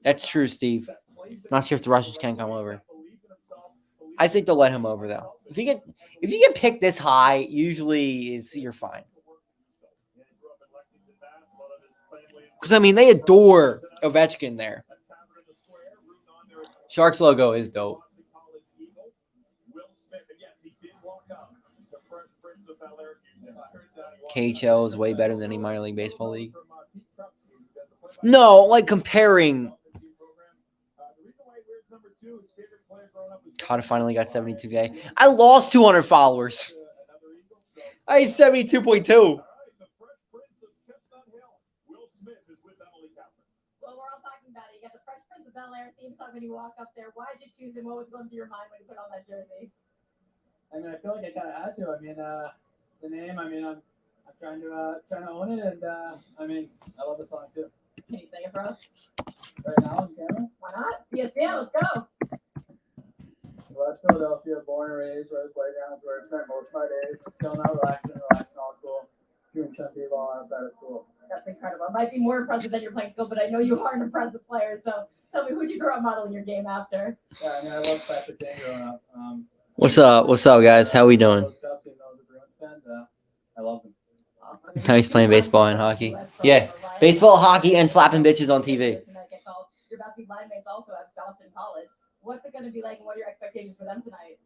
That's true, Steve. Not sure if the Russians can come over. I think they'll let him over though. If you get picked this high, usually you're fine. Because I mean they adore Ovechkin there. Sharks logo is dope. KHL is way better than any minor league baseball league. No, like comparing. Cahtah finally got 72K. I lost 200 followers. I had 72.2. Well, we're all talking about it. You got the Fresh Prince of Bel-Air theme song when you walk up there. Why did you choose him? What was going through your mind when you put on that jersey? I mean, I feel like I kind of had to. I mean, the name. I mean, I'm trying to own it, and I mean, I love the song too. Can you sing it for us right now on camera? Why not? CSBL, let's go. West Philadelphia, born and raised, where the playground where I spent most of my days. Still not relaxing, all cool. Doing some people on that is cool. That's incredible. It might be more impressive than your playing skill, but I know you are an impressive player. So tell me, who'd you grow up modeling your game after? Yeah, I mean, I love Patrick Kane growing up. What's up? What's up, guys? How we doing? I love him. Awesome. Now he's playing baseball and hockey. Yeah, baseball, hockey, and slapping bitches on TV. You're about to be line mates also at Boston College. What's it going to be like, and what are your expectations for them tonight?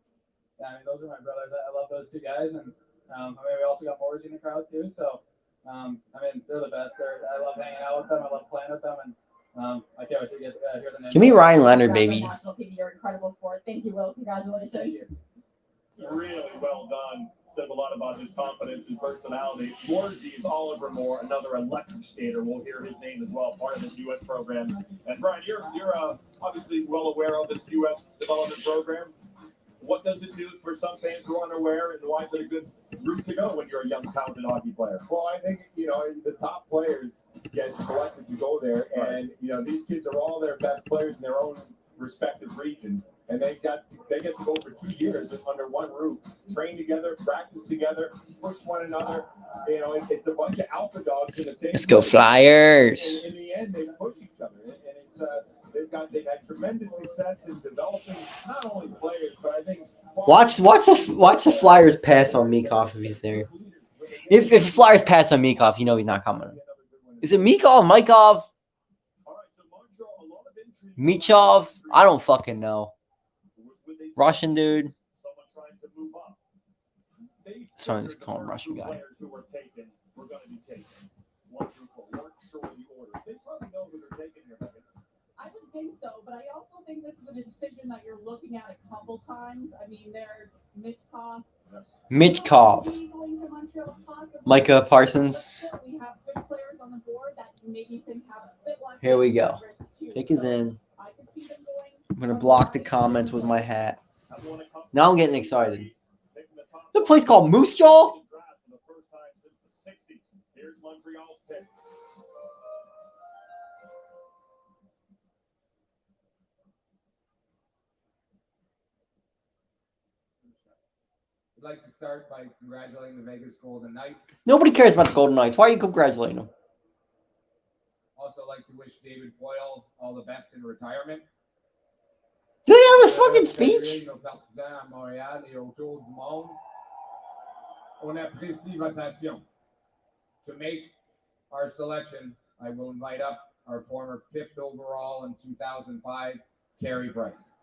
Yeah, I mean, those are my brothers. I love those two guys, and I mean, we also got Morris in the crowd too. So, I mean, they're the best. I love hanging out with them. I love playing with them, and I can't wait to hear the name. Give me Ryan Leonard, baby. National TV, you're an incredible sport. Thank you, Will. Congratulations. Really well done. Said a lot about his confidence and personality. Morsey is Oliver Moore, another electric skater. We'll hear his name as well, part of this U.S. program. And Brian, you're obviously well aware of this U.S. development program. What does it do for some fans who are unaware, and why is it a good route to go when you're a young, talented hockey player? Well, I think, the top players get selected to go there, and, these kids are all their best players in their own respective region. And they get to go for 2 years under one roof, train together, practice together, push one another. It's a bunch of alpha dogs in the same. Let's go Flyers! In the end, they push each other, and they've had tremendous success in developing not only players, but I think. Watch the Flyers pass on Mikov if he's there. If the Flyers pass on Mikov, he's not coming. Is it Mikov? Michov? I don't fucking know. Russian dude. Sorry, just call him Russian guy. I don't think so, but I also think this is a decision that you're looking at a couple times. I mean, there's Michkov. Micah Parsons. We have good players on the board that maybe think have a fit like Here we go. Pick is in. I could see them going I'm gonna block the comments with my hat. Now I'm getting excited. The place called Moose Jaw? Here's Montreal's pick. I'd like to start by congratulating the Vegas Golden Knights. Nobody cares about the Golden Knights. Why are you congratulating them? Also like to wish David Boyle all the best in retirement. Do they have a fucking speech? Nos partisans à Montréal et autour du monde. On apprécie votre passion. To make our selection, I will invite up our former 5th overall in 2005, Carey Price.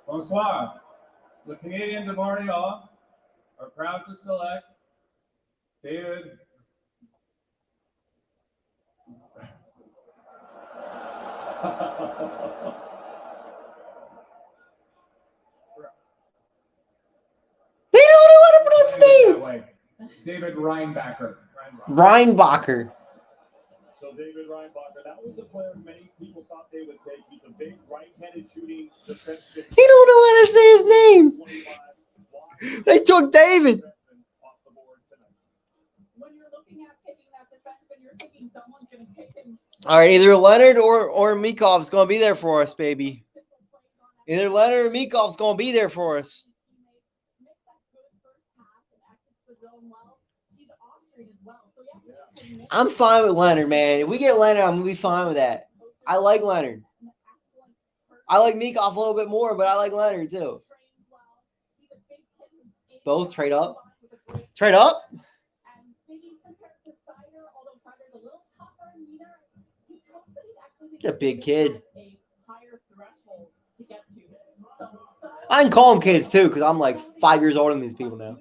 Bonsoir. The Canadiens de Montreal are proud to select David. They don't know how to pronounce his name. David Reinbacher. Reinbacher. So David Reinbacher, that was the player many people thought they would take. He's a big right-handed shooting defenseman. He don't know how to say his name. They took David. When you're looking at picking that defenseman, you're thinking someone's going to pick him. All right, either Leonard or Mikov's going to be there for us, baby. Either Leonard or Mikov's going to be there for us. I'm fine with Leonard, man. If we get Leonard, I'm going to be fine with that. I like Leonard. I like Mikov a little bit more, but I like Leonard too. Both trade up. Trade up? He's a big kid. I can call them kids too because I'm like 5 years older than these people now.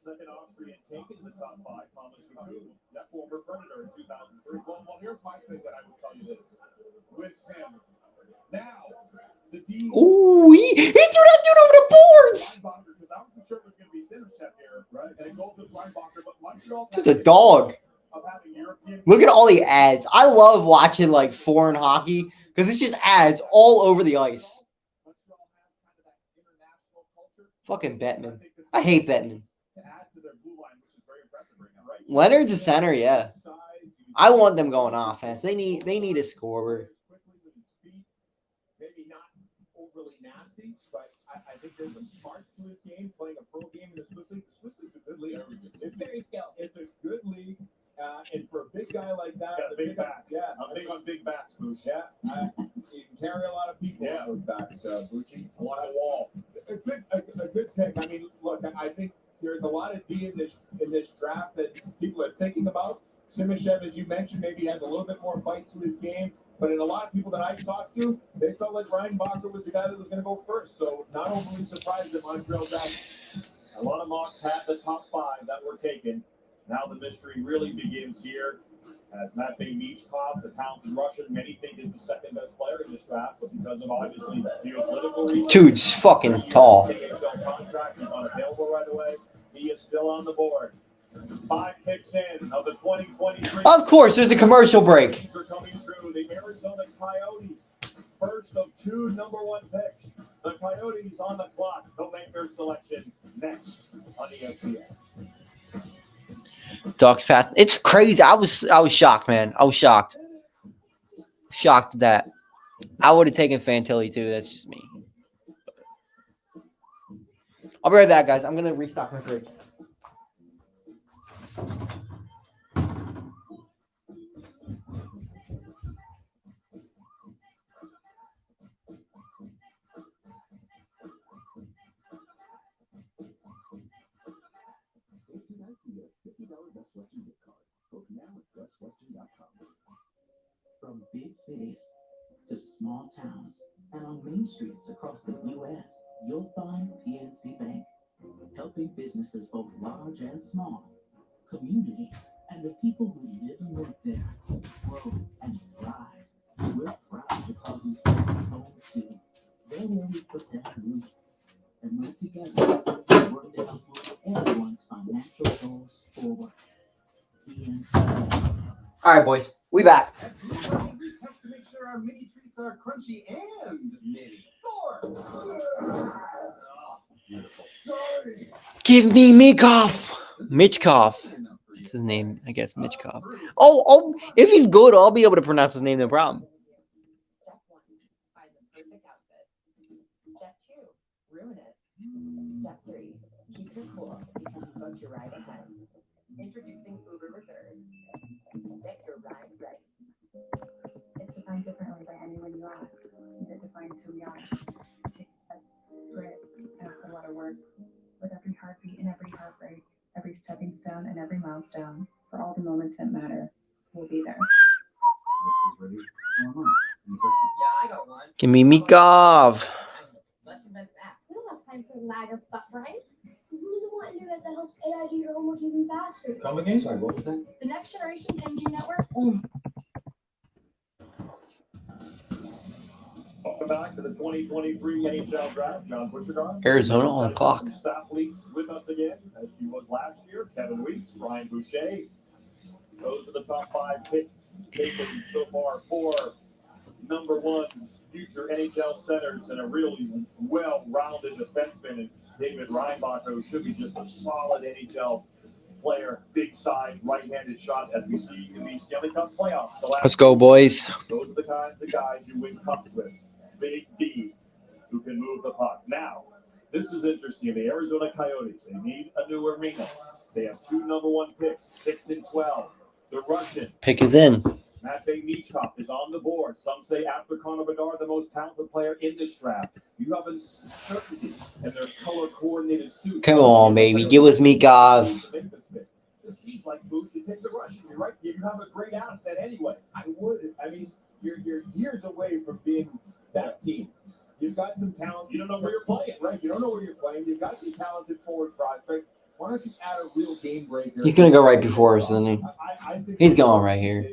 Second Austrian taken the top 5, Thomas Couture, that former Predator in 2003. Well, here's my thing that I would tell you this. With him, now, the D. Ooh, he threw that dude over the boards. Because I wasn't sure it was going to be Simonchev here, right? And it goes with Reinbacher, but Montreal's It's a dog. of having European. Look at all the ads. I love watching like foreign hockey because it's just ads all over the ice. Fucking Bettman. I hate Bettman. Leonard's a center, yeah. I want them going offense. They need a scorer. Maybe not overly nasty, but I think there's a smart to his game, playing a pro game in the Swiss League. The Swiss League's a good league. It's very skilled. It's a good league, and for a big guy like that, Got a big back. Yeah, I'm big on big backs, Boosh. Yeah, you can carry a lot of people on those backs, Bucci. On a wall. A good pick. I mean, look, I think there's a lot of D in this draft that people are thinking about. Simonchev, as you mentioned, maybe has a little bit more bite to his game, but in a lot of people that I talked to, they felt like Reinbacher was the guy that was going to go first. So not overly surprised that Montreal got A lot of mocks had the top 5 that were taken. Now the mystery really begins here. As Matvei Michkov, the talented Russian, many think is the second best player in this draft, but because of obviously geopolitical reasons, Dude's fucking tall. Contract, he's unavailable right away. He is still on the board. 5 picks in of the 2023. Of course, there's a commercial break. Are coming through. The Arizona Coyotes, first of 2 number 1 picks. The Coyotes on the clock. They'll make their selection next on ESPN. Ducks pass. It's crazy. I was shocked, man. I was shocked. Shocked at that. I would have taken Fantilli too. That's just me. I'll be right back, guys. I'm gonna restock my fridge. Best Western gift card. Book now at bestwestern.com. From big cities to small towns and on main streets across the U.S., you'll find PNC Bank, helping businesses both large and small, communities, and the people who live and work there grow and thrive. We're proud to call these places home too. They're where we put down roots and move together to work to help move everyone's financial goals forward. PNC Bank, All right, boys. We back. At Blue Bunny, we test to make sure our mini treats are crunchy and mini. Thor! Give me Michkov. Michkov. That's his name, I guess. Michkov. Oh, if he's good, I'll be able to pronounce his name. No problem. Step 1, find the perfect outfit. Step 2, ruin it. Step 3, keep your cool because you booked your ride ahead. Introducing Uber Reserve. Get your ride ready. It's defined differently by anyone you ask. It defines who we are. It takes grit and a lot of work. With every heartbeat and every heartbreak, every stepping stone and every milestone, for all the moments that matter, we'll be there. This is ready. Any questions? Yeah, I got one. Give me Michkov. Let's invent that. We don't have time for lag or buffering. Who doesn't want internet that helps AI do your homework even faster? Come again? Sorry, what was that? The next generation 10G network. Oh. Welcome back to the 2023 NHL Draft. John Butchergar. Arizona on the clock. Staff leagues with us again, as he was last year. Kevin Weeks, Ryan Boucher. Those are the top 5 picks taken so far for number 1 future NHL centers and a really well-rounded defenseman. And David Reinbacher, who should be just a solid NHL player, big size, right-handed shot, as we see in the Stanley Cup playoffs. Let's go, boys. Those are the kinds of guys you win cups with. Big D, who can move the puck. Now, this is interesting. The Arizona Coyotes, they need a new arena. They have 2 number 1 picks, 6 and 12. The Russian Pick is in. Matvei Michkov is on the board. Some say after Connor Bedard, the most talented player in this draft. You have uncertainty in their color-coordinated suits. Come on, baby. Give us Michkov. It seems like Boo should take the Russian. You're right. You have a great asset anyway. I would. I mean, you're years away from being that team. You've got some talent. You don't know where you're playing. Right. You don't know where you're playing. You've got some talented forward prospects. Why don't you add a real game breaker? He's going to go right before us, isn't he? I think He's going right here.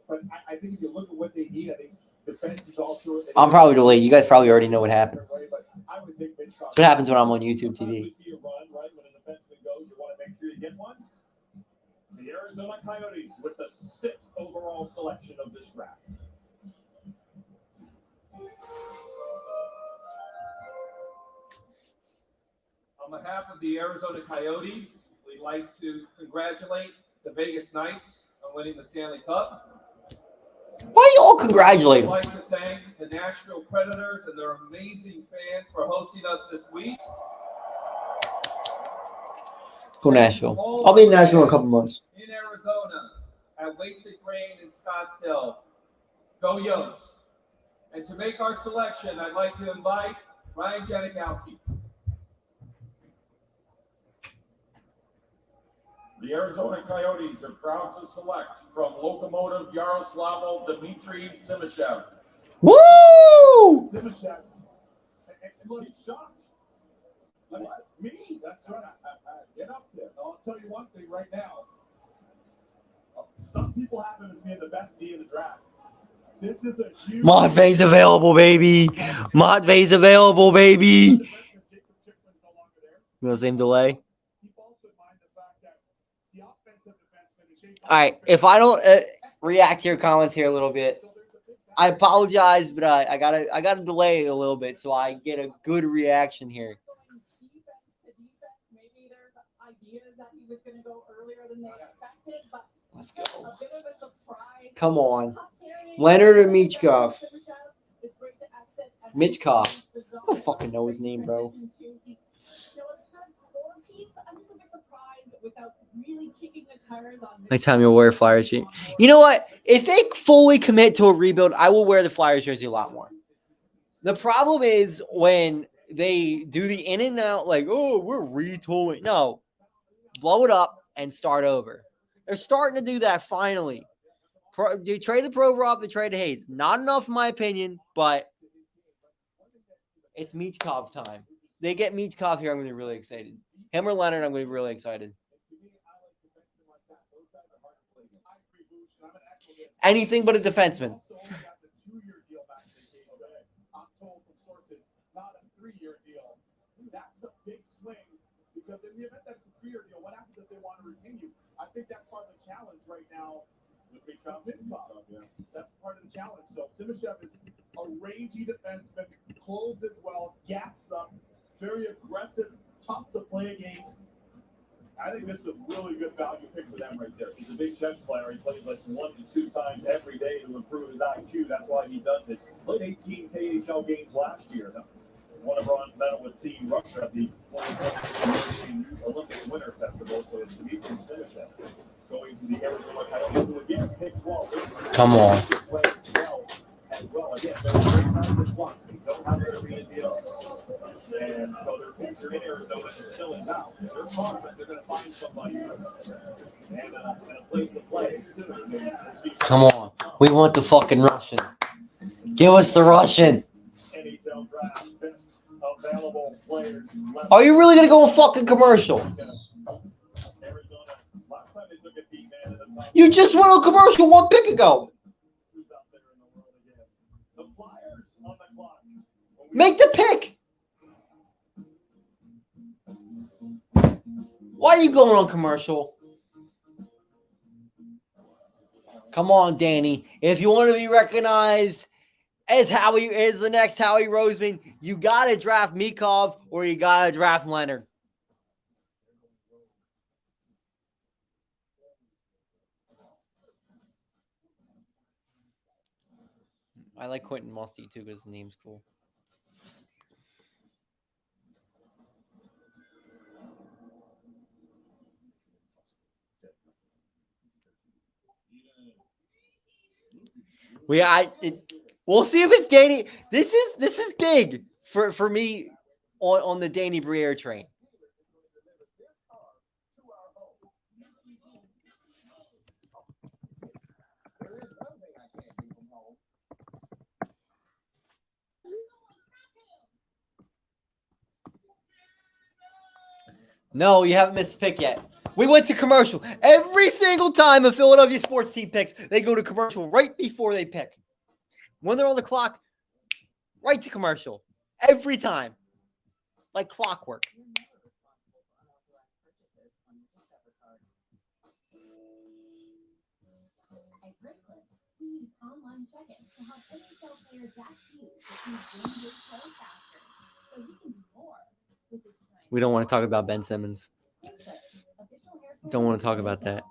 But I think if you look at what they need, I think defense is also. I'm probably delayed. You guys probably already know what happened. I would take Mitch. That's what happens when I'm on YouTube TV. You see a run, right? When a defenseman goes, you want to make sure you get one. The Arizona Coyotes with the 6th overall selection of this draft. On behalf of the Arizona Coyotes, we'd like to congratulate the Vegas Knights on winning the Stanley Cup. Why you all congratulate We'd him? like to thank the Nashville Predators and their amazing fans for hosting us this week. Go Nashville. I'll be in Nashville in a couple months. In Arizona, at Wasted Grain in Scottsdale. Go Yotes. And to make our selection, I'd like to invite Ryan Janikowski. The Arizona Coyotes are proud to select from Lokomotiv Yaroslavl Dmitry Simashev. Woo! Simashev. And he's shocked. What? Me? That's right. Get up there. I'll tell you one thing right now. Some people happen to be in the best D in the draft. This is a huge. Matvei's available, baby. Matvei's available, baby. You know the same delay? All right. If I don't react to your comments here a little bit, I apologize, but I gotta delay it a little bit so I get a good reaction here. Maybe there's ideas that he was going to go earlier than they expected, but Let's go. a bit of a surprise. Come on. Leonard or Michkov? Michkov. I don't fucking know his name, bro. I'm just a bit surprised without really kicking the tires on this. Next time you'll wear a Flyers jersey. You know what? If they fully commit to a rebuild, I will wear the Flyers jersey a lot more. The problem is when they do the in and out, like, oh, we're retooling. No. Blow it up and start over. They're starting to do that finally. You trade the Provorov, they trade the Hayes. Not enough, in my opinion, but it's Michkov time. They get Michkov here, I'm going to be really excited. Him or Leonard, I'm going to be really excited. Anything but a defenseman. I'm told from sources, not a 3-year deal. That's a big swing because in the event that's a 3-year deal, what happens if they want to retain you? I think that's part of the challenge right now with Michal Minkov. Yeah. That's part of the challenge. So Simashev is a rangy defenseman, closes well, gaps up, very aggressive, tough to play against. I think this is a really good value pick for them right there. He's a big chess player. He plays like 1 to 2 times every day to improve his IQ. That's why he does it. Played 18 KHL games last year. Won a bronze medal with Team Russia at the 2020 Olympic Winter Festival. So it's Dmitry Simashev going to the Arizona Coyotes, who again pick 12. Come on. As well. Again, they're very nice and flush. They don't have their arena deal. And so their picks are in Arizona is still in doubt. They're confident they're going to find somebody and a place to play as soon as they see. Come on. We want the fucking Russian. Give us the Russian. NHL draft best available players. Are you really going to go a fucking commercial? Arizona, last time they took a deep man in the top. You just went on commercial 1 pick ago. The Flyers on the clock. Make the pick. Why are you going on commercial? Come on, Danny. If you want to be recognized as the next Howie Roseman, you got to draft Mikov or you got to draft Leonard. I like Quentin Musty too because the name's cool. We'll see if it's Danny. This is big for me on the Danny Briere train. No, you haven't missed a pick yet. We went to commercial. Every single time a Philadelphia sports team picks, they go to commercial right before they pick. When they're on the clock, right to commercial. Every time. Like clockwork. At GridClips, we use online check-in to help NHL player Jack Hughes receive game day play faster, so he can do more with his time. We don't want to talk about Ben Simmons. Don't want to talk about that.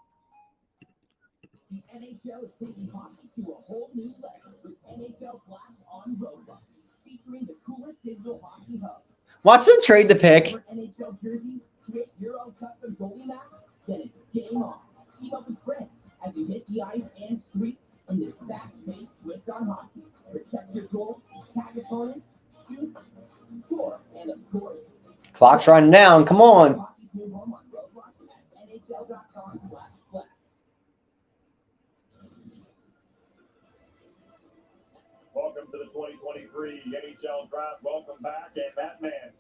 The NHL is taking hockey to a whole new level with NHL Blast on Roblox, featuring the coolest digital hockey hub. Watch them trade the pick. NHL jersey, create your own custom goalie mask, then it's game on. Team up with friends as you hit the ice and streets in this fast-paced twist on hockey. Protect your goal, tag opponents, shoot, score, and of course, Clock's running down. Come on. hockey's new home on Roblox at NHL.com/blast. Welcome to the 2023 NHL Draft. Welcome back, and that man,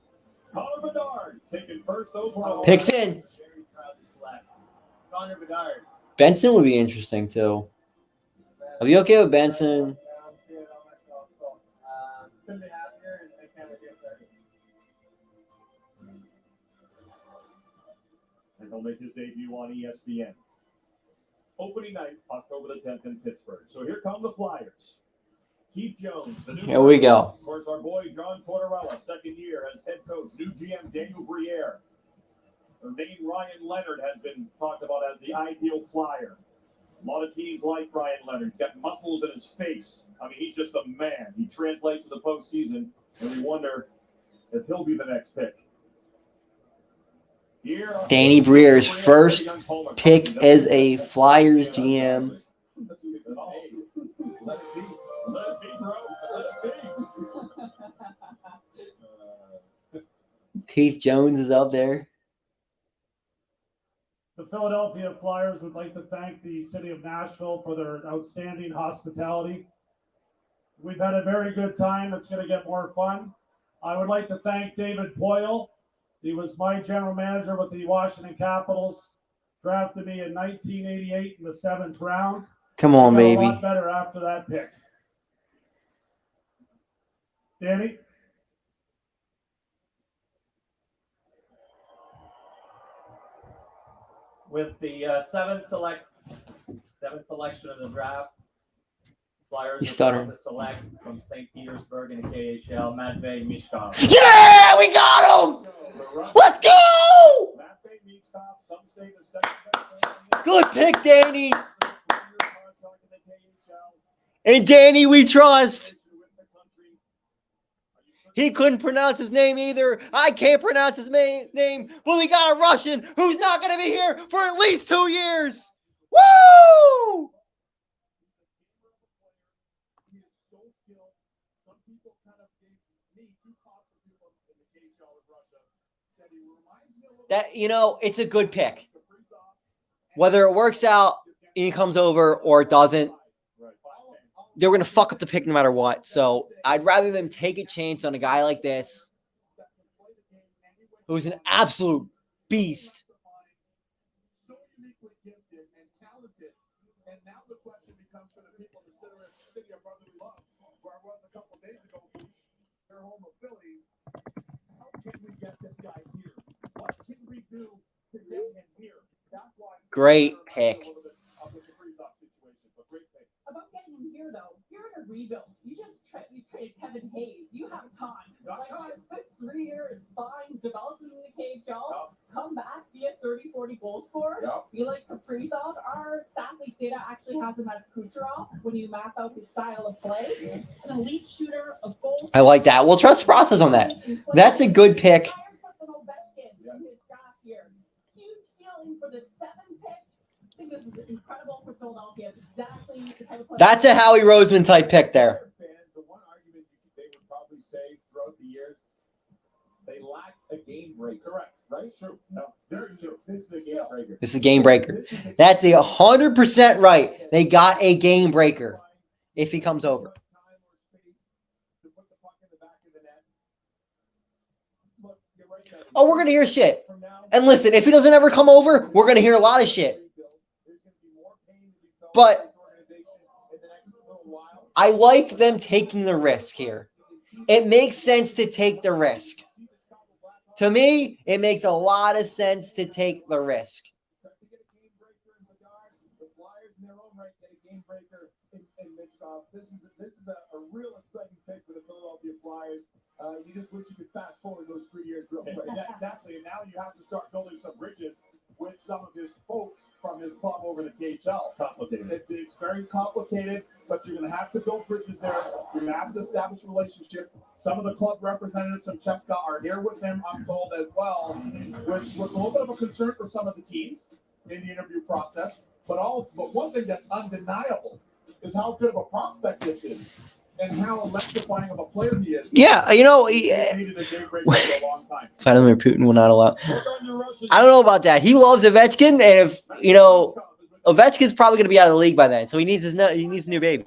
Connor Bedard, taken first overall. Picks in. Very proud to select Connor Bedard. Benson would be interesting too. Are you okay with Benson? I'm seeing it on myself, so couldn't be happier and I can't wait to get started. And he'll make his debut on ESPN. Opening night, October the 10th in Pittsburgh. So here come the Flyers. Keith Jones, the new Here we go. Of course, our boy John Tortorella, second year as head coach. New GM Daniel Briere. Their name Ryan Leonard has been talked about as the ideal Flyer. A lot of teams like Ryan Leonard. He's got muscles in his face. I mean, he's just a man. He translates to the postseason, and we wonder if he'll be the next pick. Here, Danny Briere's first pick as a Flyers GM. Let it be. Let it be, bro. Let it be. Keith Jones is up there. The Philadelphia Flyers would like to thank the city of Nashville for their outstanding hospitality. We've had a very good time. It's going to get more fun. I would like to thank David Poyle. He was my general manager with the Washington Capitals. Drafted me in 1988 in the 7th round. Come on, Got a baby. lot better after that pick. Danny? With the seventh selection of the draft, Flyers He's are stuttering. about to select from St. Petersburg in the KHL, Matvei Mishkov. Yeah, we got him! Let's go! Good pick, Danny. And Danny, we trust. He couldn't pronounce his name either. I can't pronounce his name. But we got a Russian who's not going to be here for at least 2 years. Woo! That, you know, it's a good pick. Whether it works out and he comes over or it doesn't, they're going to fuck up the pick no matter what. So I'd rather them take a chance on a guy like this, who's an absolute beast. So uniquely gifted and talented. And now the question becomes for the people in the city of brotherly love, where I was a couple days ago, their home of Philly. How can we get this guy here? What can we do to get him here? That's why Great pick. About getting him here, though, you're in a rebuild. You just traded Kevin Hayes. You have time. Like, this 3 year is fine. Develop him in the KHL. Come back, be a 30, 40 goal scorer. Be like Kaprizov. Our stat league data actually has him as Kucherov when you map out his style of play. An elite shooter, a goal. I like that. We'll trust the process on that. That's a good pick. Huge ceiling for the 7th pick. I think this is incredible for Philadelphia. It's exactly the type of player. That's a Howie Roseman type pick there. The one argument they would probably say throughout the years, they lack a game breaker. Correct, right? True. No, very true. This is a game breaker. This is a game breaker. That's 100% right. They got a game breaker if he comes over. Oh, we're going to hear shit. And listen, if he doesn't ever come over, we're going to hear a lot of shit. But I like them taking the risk here. It makes sense to take the risk. To me, it makes a lot of sense to take the risk. This is a real exciting pick for the Philadelphia Flyers. You just wish you could fast forward those 3 years real quick. Yeah, exactly. And now you have to start building some bridges with some of his folks from his club over the KHL. Complicated. It's very complicated, but you're going to have to build bridges there. You're going to have to establish relationships. Some of the club representatives from Cheska are here with him, I'm told, as well, which was a little bit of a concern for some of the teams in the interview process. But one thing that's undeniable is how good of a prospect this is. And how electrifying of a player he is. Yeah, you know, Vladimir Putin will not allow. I don't know about that. He loves Ovechkin, and if you know, Ovechkin's probably going to be out of the league by then, so he needs a new baby.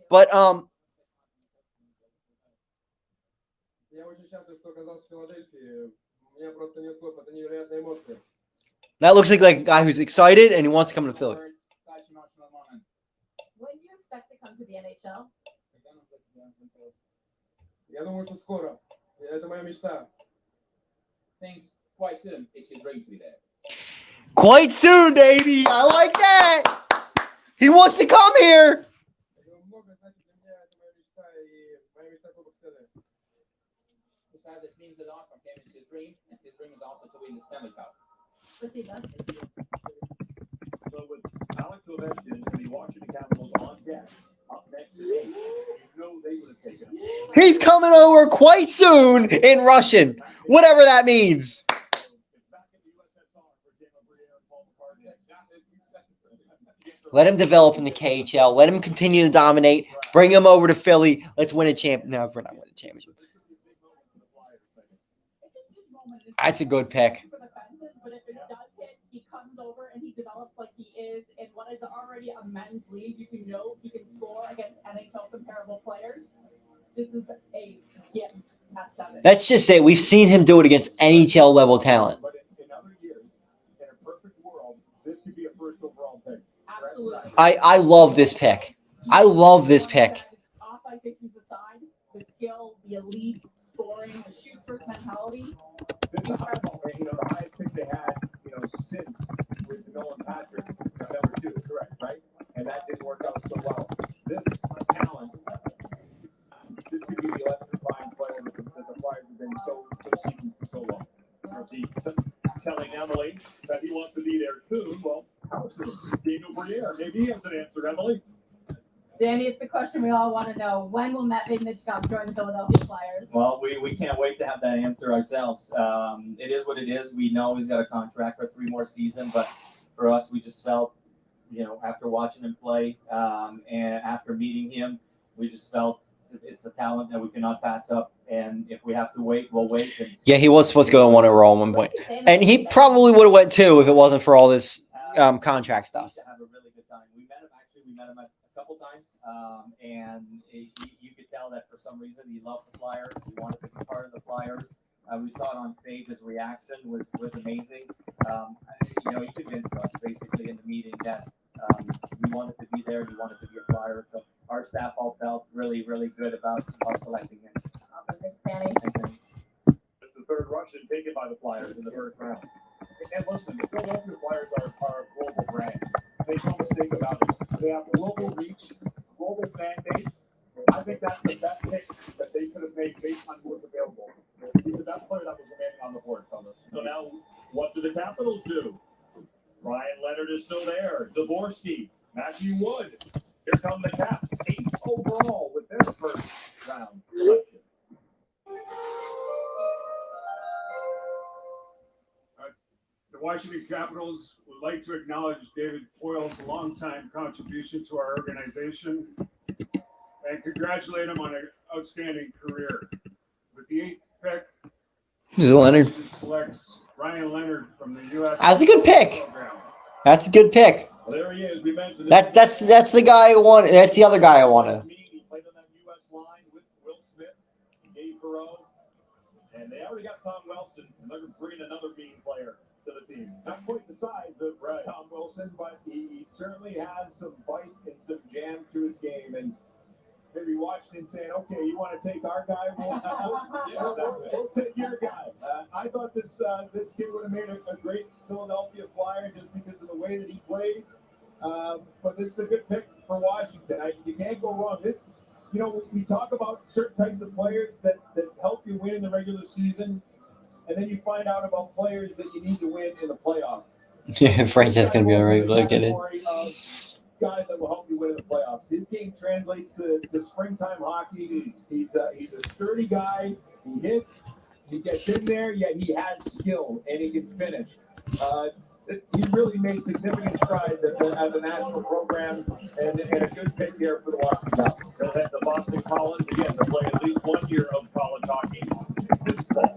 But that looks like a guy who's excited and he wants to come to Philly. When do you expect to come to the NHL? Я думаю, что скоро. Это моя мечта. Things quite soon. It's his dream to be there. Quite soon, baby. I like that. He wants to come here. Besides, it means a lot for him. It's his dream, and his dream is also to win the Stanley Cup. So with Alex Ovechkin and the Washington Capitals on deck, up next today, you know they would have taken him. He's coming over quite soon in Russian, whatever that means. Let him develop in the KHL. Let him continue to dominate. Bring him over to Philly. Let's win a championship. No, we're not winning a championship. That's a good pick. But if it does hit, he comes over and he develops like he is in what is already a men's league. You can know he can score against NHL comparable players. This is a gift at 7. That's just it. We've seen him do it against NHL level talent. But in other years, in a perfect world, this could be a first overall pick. Absolutely. I love this pick. I love this pick. Off, I think he's assigned the skill, the elite scoring, the shoot first mentality. This is incredible. The highest pick they had, since soon. Well, how soon? Daniel Briere, maybe he has an answer, Emily. Danny, it's the question we all want to know. When will Matt Mitchkov join the Philadelphia Flyers? Well, we can't wait to have that answer ourselves. It is what it is. We know he's got a contract for 3 more seasons, but for us, we just felt, after watching him play and after meeting him, we just felt it's a talent that we cannot pass up. And if we have to wait, we'll wait. And Yeah, he was supposed to go in one overall at one point, and he probably would have went 2 if it wasn't for all this contract stuff. to have a really good time. We met him a couple times, and you could tell that for some reason he loved the Flyers. He wanted to be part of the Flyers. We saw it on stage. His reaction was amazing. He convinced us basically in the meeting that we wanted to be there. He wanted to be a Flyer. So our staff all felt really, really good about selecting him. It's the 3rd Russian taken by the Flyers in the 3rd round. And listen, the Philadelphia Flyers are a global brand. Make no mistake about it. They have global reach, global fan base. I think that's the best pick that they could have made based on who was available. He's the best player that was remaining on the board, fellas. So now, what do the Capitals do? Ryan Leonard is still there. Dvorsky, Matthew Wood. Here come the Caps, 8th overall with their 1st round selection. The Washington Capitals would like to acknowledge David Poyle's longtime contribution to our organization and congratulate him on an outstanding career. With the 8th pick, Leonard Washington selects Ryan Leonard from the U.S. That's a good pick. program. That's a good pick. Well, there he is. We mentioned That's the guy I want. That's the other guy I want to. He played on that U.S. line with Will Smith, Gabe Perreault, and they already got Tom Wilson, and they're bringing another mean player to the team. Not quite the size of Tom Wilson, but he certainly has some bite and some jam to his game. And maybe watching and saying, okay, you want to take our guy? We'll take your guy. I thought this kid would have made a great Philadelphia Flyer just because of the way that he plays. But this is a good pick for Washington. You can't go wrong. We talk about certain types of players that help you win in the regular season, and then you find out about players that you need to win in the playoffs. Yeah, Frances's gonna be all right. Look at it. Guys that will help you win in the playoffs. His game translates to springtime hockey. He's a sturdy guy. He hits. He gets in there. Yet he has skill and he can finish. He really made significant strides at the national program and a good pick here for the Washington Capitals. He'll head to Boston College again to play at least 1 year of college hockey this fall.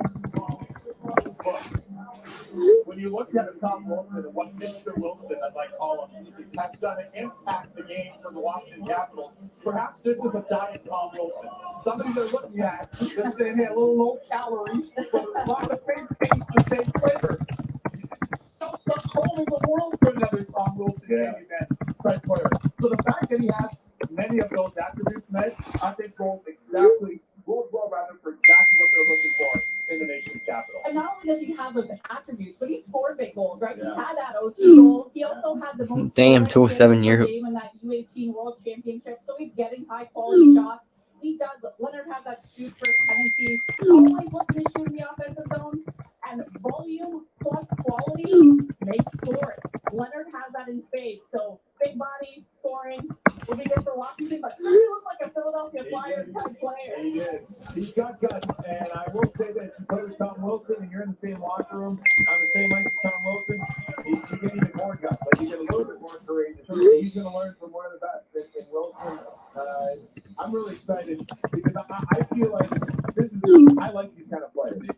When you look at Tom Wilson and what Mr. Wilson, as I call him, has done to impact the game for the Washington Capitals, perhaps this is a diet Tom Wilson. Somebody they're looking at, just saying, hey, a little low calorie, but a lot of the same taste, the same flavor. Controlling the world for another Tom Wilson type player. So the fact that he has many of those attributes, Med, I think will well rather for exactly what they're looking for in the nation's capital. And not only does he have those attributes, but he scored big goals, right? Yeah. He had that OT goal. He also had the most Damn, 207-year game in that U18 World Championship. So he's getting high quality shots. He does. Leonard has that shoot first tendency. Always looking to shoot in the offensive zone. And volume plus quality makes scoring. Leonard has that in spades. So big body, scoring will be good for Washington, but he looks like a Philadelphia Flyers type player. He is. He's got guts, and I will say that if you play with Tom Wilson and you're in the same locker room, on the same length as Tom Wilson, you get even more guts. Like you get a little bit more courageous. He's going to learn from one of the best in Wilson. I'm really excited because I feel like I like these kind of players.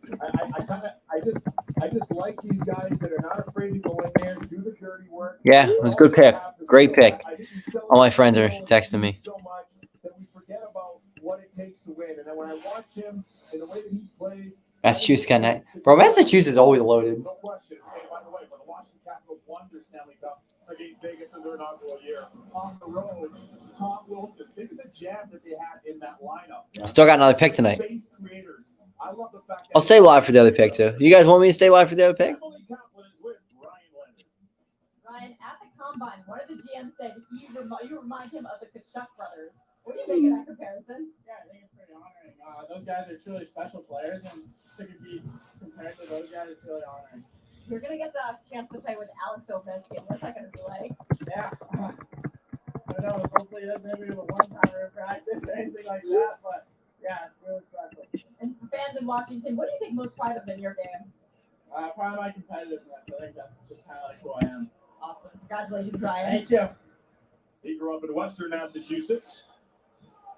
I just like these guys that are not afraid to go in there, do the dirty work. Yeah, it was a good pick. Great pick. All my friends are texting me. So much that we forget about what it takes to win. And then when I watch him and the way that he plays, Massachusetts got night. Bro, Massachusetts is always loaded. no question. And by the way, when the Washington Capitals won their Stanley Cup against Vegas in their inaugural year on the road, Tom Wilson, think of the jam that they had in that lineup. I still got another pick tonight. Space creators. I love the fact that I'll stay live for the other pick too. You guys want me to stay live for the other pick? Ryan, at the combine, one of the GMs said you remind him of the Cahtah brothers. What do you think of that comparison? Yeah, I think it's pretty honoring. Those guys are truly special players, and to be compared to those guys, it's really honoring. You're gonna get the chance to play with Alex Ovechkin. What's that gonna be like? Yeah. I know. Hopefully it doesn't have to be a one-timer in practice or anything like that, but yeah, it's really special. And fans in Washington, what do you take most pride of in your game? Probably my competitiveness. I think that's just kind of like who I am. Awesome. Congratulations, Ryan. Thank you. He grew up in Western Massachusetts.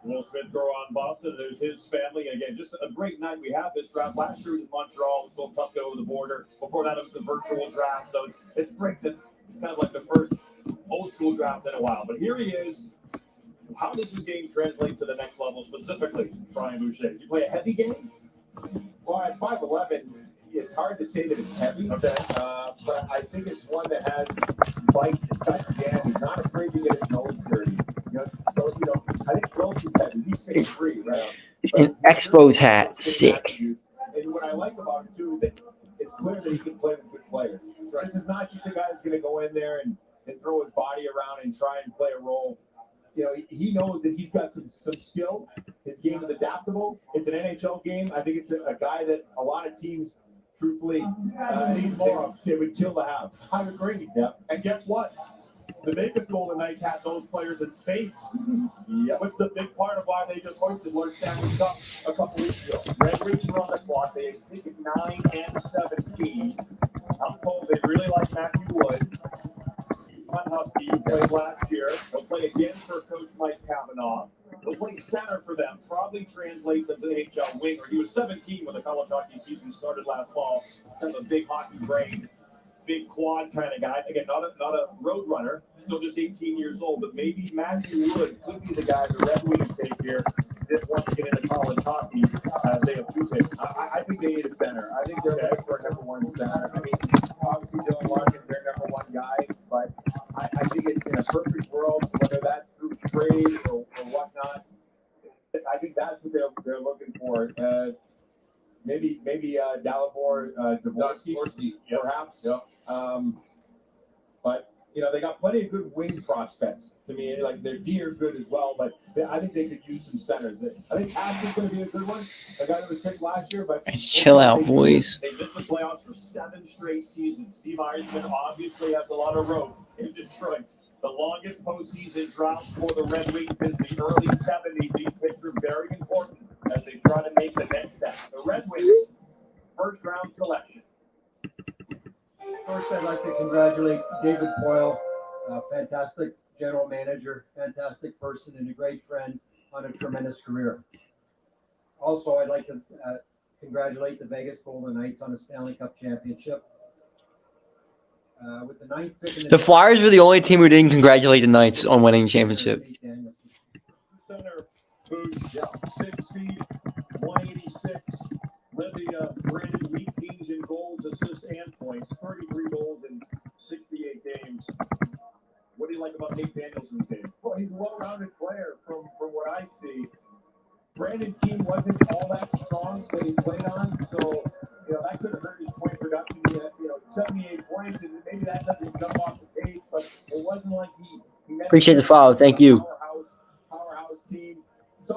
Will Smith grew on Boston. There's his family. Again, just a great night. We have this draft. Last year was in Montreal. It was still tough to go over the border. Before that, it was the virtual draft. So it's great that it's kind of like the first old school draft in a while. But here he is. How does his game translate to the next level specifically, Brian Boucher? Does he play a heavy game? Well, at 5'11", it's hard to say that it's heavy, but I think it's one that has bite. It's got jam. He's not afraid to get his nose dirty. I think Wilson's heavy. He's 6'3", right? An Expos hat, sick. And what I like about it too is that it's clear that he can play with good players. So this is not just a guy that's going to go in there and throw his body around and try and play a role. He knows that he's got some skill. His game is adaptable. It's an NHL game. I think it's a guy that a lot of teams, truthfully, need more of. They would kill to have. I agree. Yeah. And guess what? The Vegas Golden Knights had those players in spades. Yep. What's the big part of why they just hoisted Lord Stanley's Cup a couple weeks ago? Red Wings are on the clock. They exceeded 9 and 17. I'm told they really like Matthew Wood. On Husky, who played last year. They'll play again for Coach Mike Cahtah. They'll play center for them. Probably translates into the NHL winger. He was 17 when the college hockey season started last fall. Kind of a big hockey brain, big quad kind of guy. Again, not a road runner. Still just 18 years old. But maybe Matthew Wood could be the guy the Red Wings take here. Just want to get into college hockey. They have two picks. I think they need a center. I think they're looking for a number one center. I mean, obviously Dylan Larkin's their number one guy, but I think it's in a perfect world, whether that's through trade or whatnot. I think that's what they're looking for. Maybe Dalibor Dvorsky, perhaps. Yep. But they got plenty of good wing prospects. To me, like their D are good as well, but I think they could use some centers. I think Ashton's going to be a good one. A guy that was picked last year, but Chill out, boys. They missed the playoffs for 7 straight seasons. Steve Eisman obviously has a lot of rope in Detroit. The longest postseason drought for the Red Wings since the early 70s. These picks are very important as they try to make the next step. The Red Wings, first round selection. First, I'd like to congratulate David Boyle, a fantastic general manager, fantastic person, and a great friend on a tremendous career. Also, I'd like to congratulate the Vegas Golden Knights on a Stanley Cup championship. With the 9th pick in The Flyers were the only team who didn't congratulate the Knights on winning the championship. Center, Booth, 6 feet, 186. Led the Brandon Wheat Kings in goals, assists, and points. 33 goals in 68 games. What do you like about Nate Danielson's game? Well, he's a well-rounded player from what I see. Brandon's team wasn't all that strong that he played on, so that could have hurt his point production. He had 78 points, and maybe that doesn't jump off the page, but it wasn't like he Appreciate the follow. Thank you. Powerhouse team.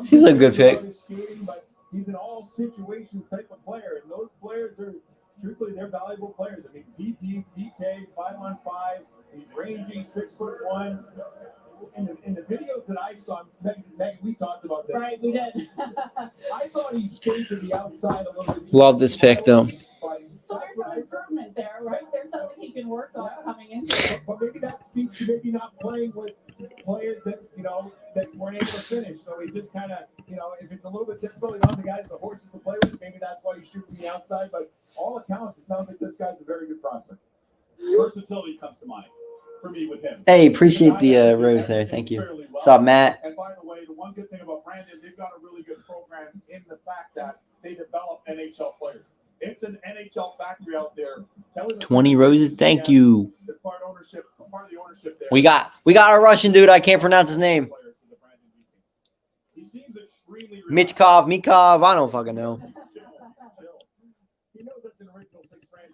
Seems like a good pick. Skating, but he's an all situations type of player, and those players are truthfully they're valuable players. I mean, PP, PK, 5-on-5. He's rangy, 6'1". In the videos that I saw, Meg, we talked about that. Right, we did. I thought he stayed to the outside a little bit. Love this pick, though. So there's some improvement there, right? There's something he can work on coming in. But maybe that speaks to maybe not playing with players that that weren't able to finish. So he's just kind of if it's a little bit difficult, you don't have the guys, the horses to play with. Maybe that's why you shoot from the outside. But all accounts, it sounds like this guy's a very good prospect. Versatility comes to mind for me with him. Hey, appreciate the rose there. Thank you. What's up, Matt? And by the way, the one good thing about Brandon, they've got a really good program in the fact that they develop NHL players. It's an NHL factory out there. 20 roses. Thank you. Part of the ownership there. We got a Russian dude. I can't pronounce his name. He seems extremely Mikov. I don't fucking know. He knows that's an original 6 brand.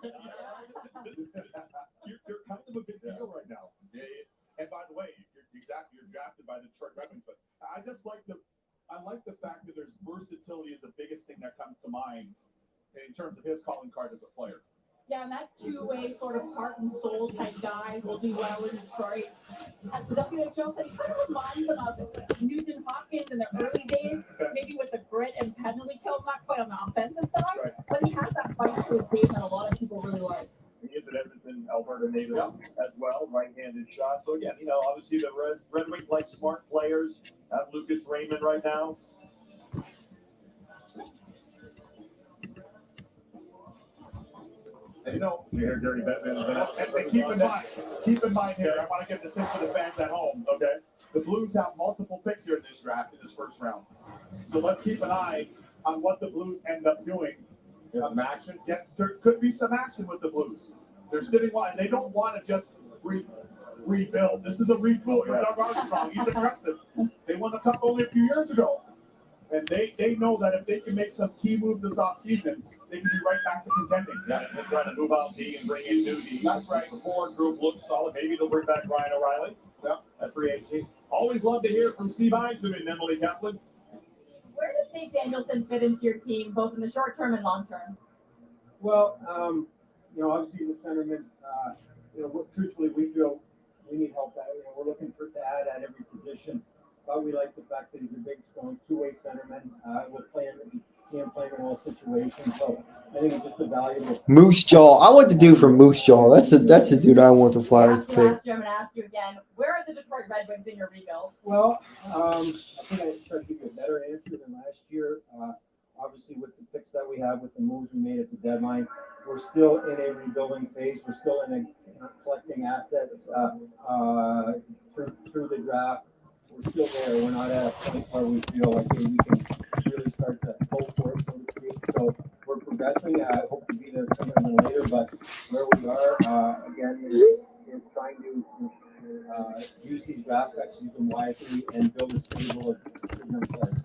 You're kind of a big deal right now. And by the way, you're drafted by the Detroit Red Wings, but I like the fact that there's versatility is the biggest thing that comes to mind in terms of his calling card as a player. Yeah, and that two-way sort of heart and soul type guy will do well in Detroit. At the WHL, said he kind of reminds them of Nugent Hopkins in the early days, maybe with the grit and penalty kill, not quite on the offensive side, but he has that fight to his game that a lot of people really like. He is an Edmonton, Alberta native as well, right-handed shot. So again, you know, obviously the Red Wings like smart players. Have Lucas Raymond right now. And you know, You hear Dirty Batman. and keep in mind here, I want to get this in for the fans at home. Okay, the Blues have multiple picks here in this draft, in this first round. So let's keep an eye on what the Blues end up doing. Some action. Yeah, there could be some action with the Blues. They're sitting and they don't want to just rebuild. This is a retool for Doug Armstrong. He's aggressive. They won the cup only a few years ago, and they know that if they can make some key moves this offseason, they can be right back to contending. Yeah, they're trying to move out D and bring in new D. That's right. The forward group looks solid. Maybe they'll bring back Ryan O'Reilly. Yep. At free agency. Always love to hear from Steve Eisenman and Emily Kaplan. Where does Nate Danielson fit into your team, both in the short term and long term? Well, you know, obviously the centerman, you know, truthfully, we feel we need help. You know, we're looking to add at every position, but we like the fact that he's a big, strong two-way centerman. We're playing, see him playing in all situations. So I think it's just a valuable. Moose Jaw. I want the dude from Moose Jaw. That's a dude I want the Flyers to pick. Last year, I'm going to ask you again. Where are the Detroit Red Wings in your rebuild? Well, I think I tried to give you a better answer than last year. Obviously, with the picks that we have, with the moves we made at the deadline, we're still in a rebuilding phase. We're still collecting assets through the draft. We're still there. We're not at a point where we feel like we can really start to go for it, so to speak. So we're progressing. I hope to be there sooner than later, but where we are, again, is trying to use these draft picks, use them wisely, and build a stable of young players.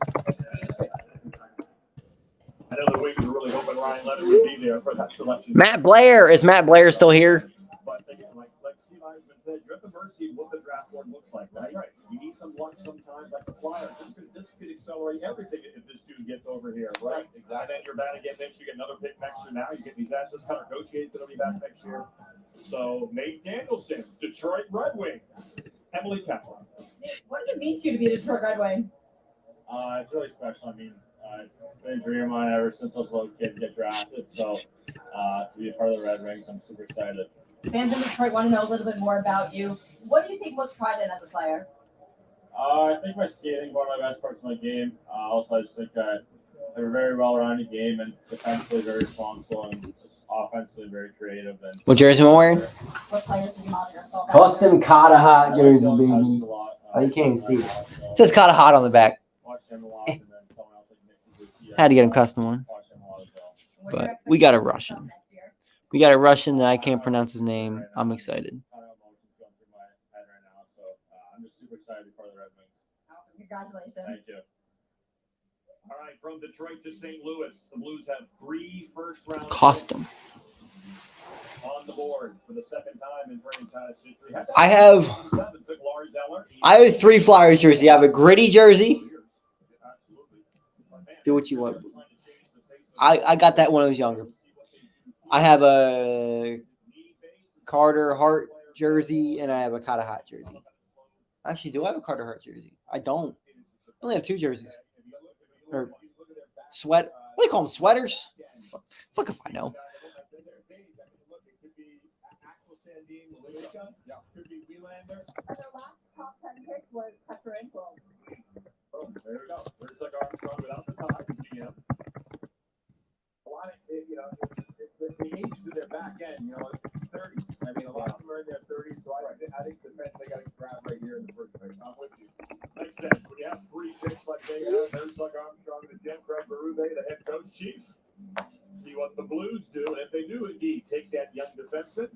I know the Wings are really hoping Ryan Leonard would be there for that selection. Matt Blair. Is Matt Blair still here? But again, like Steve Eisenman said, you're at the mercy of what the draft board looks like, right? You need some luck sometimes, like the Flyers. This could accelerate everything if this dude gets over here, right? Exactly. And then you're back again next year. You get another pick next year. Now you get these assets. Hunter Gauthier is going to be back next year. So Nate Danielson, Detroit Red Wing, Emily Kaplan. What does it mean to you to be a Detroit Red Wing? It's really special. I mean, it's been a dream of mine ever since I was a little kid to get drafted. So to be a part of the Red Wings, I'm super excited. Fans in Detroit want to know a little bit more about you. What do you take most pride in as a player? I think my skating, one of my best parts of my game. Also, I just think they're very well-rounded game and defensively very responsible and offensively very creative. And What jersey am I wearing? What players do you model yourself after? Custom Cahtah jersey, baby. Oh, you can't even see it. It says Cahtah on the back. Had to get him custom one. But we got a Russian. We got a Russian that I can't pronounce his name. I'm excited. I'm just super excited to be part of the Red Wings. Congratulations. Thank you. All right, from Detroit to St. Louis, the Blues have 3 first-round Custom. on the board for the second time in franchise history. I have 3 Flyers jerseys. I have a gritty jersey. Do what you want. I got that when I was younger. I have a Carter Hart jersey and I have a Cahtah jersey. Actually, do I have a Carter Hart jersey? I don't. I only have 2 jerseys. Or sweat. What do they call them? Sweaters? Fuck if I know. Oh, there we go. There's like Armstrong without the tie, GM. A lot of, you know, the ages of their back end, you know, it's 30s. I mean, a lot of them are in their 30s, so I think the defense they got to grab right here in the first place. I'm with you. Makes sense. When you have 3 picks like they have, there's like Armstrong and Jim Craig Berube, the head coach chief. See what the Blues do, and if they do indeed take that young defenseman,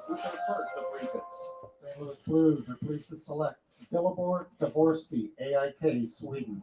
who goes first? The 3 picks. St. Louis Blues are pleased to select Billibor Dvorsky, AIK, Sweden.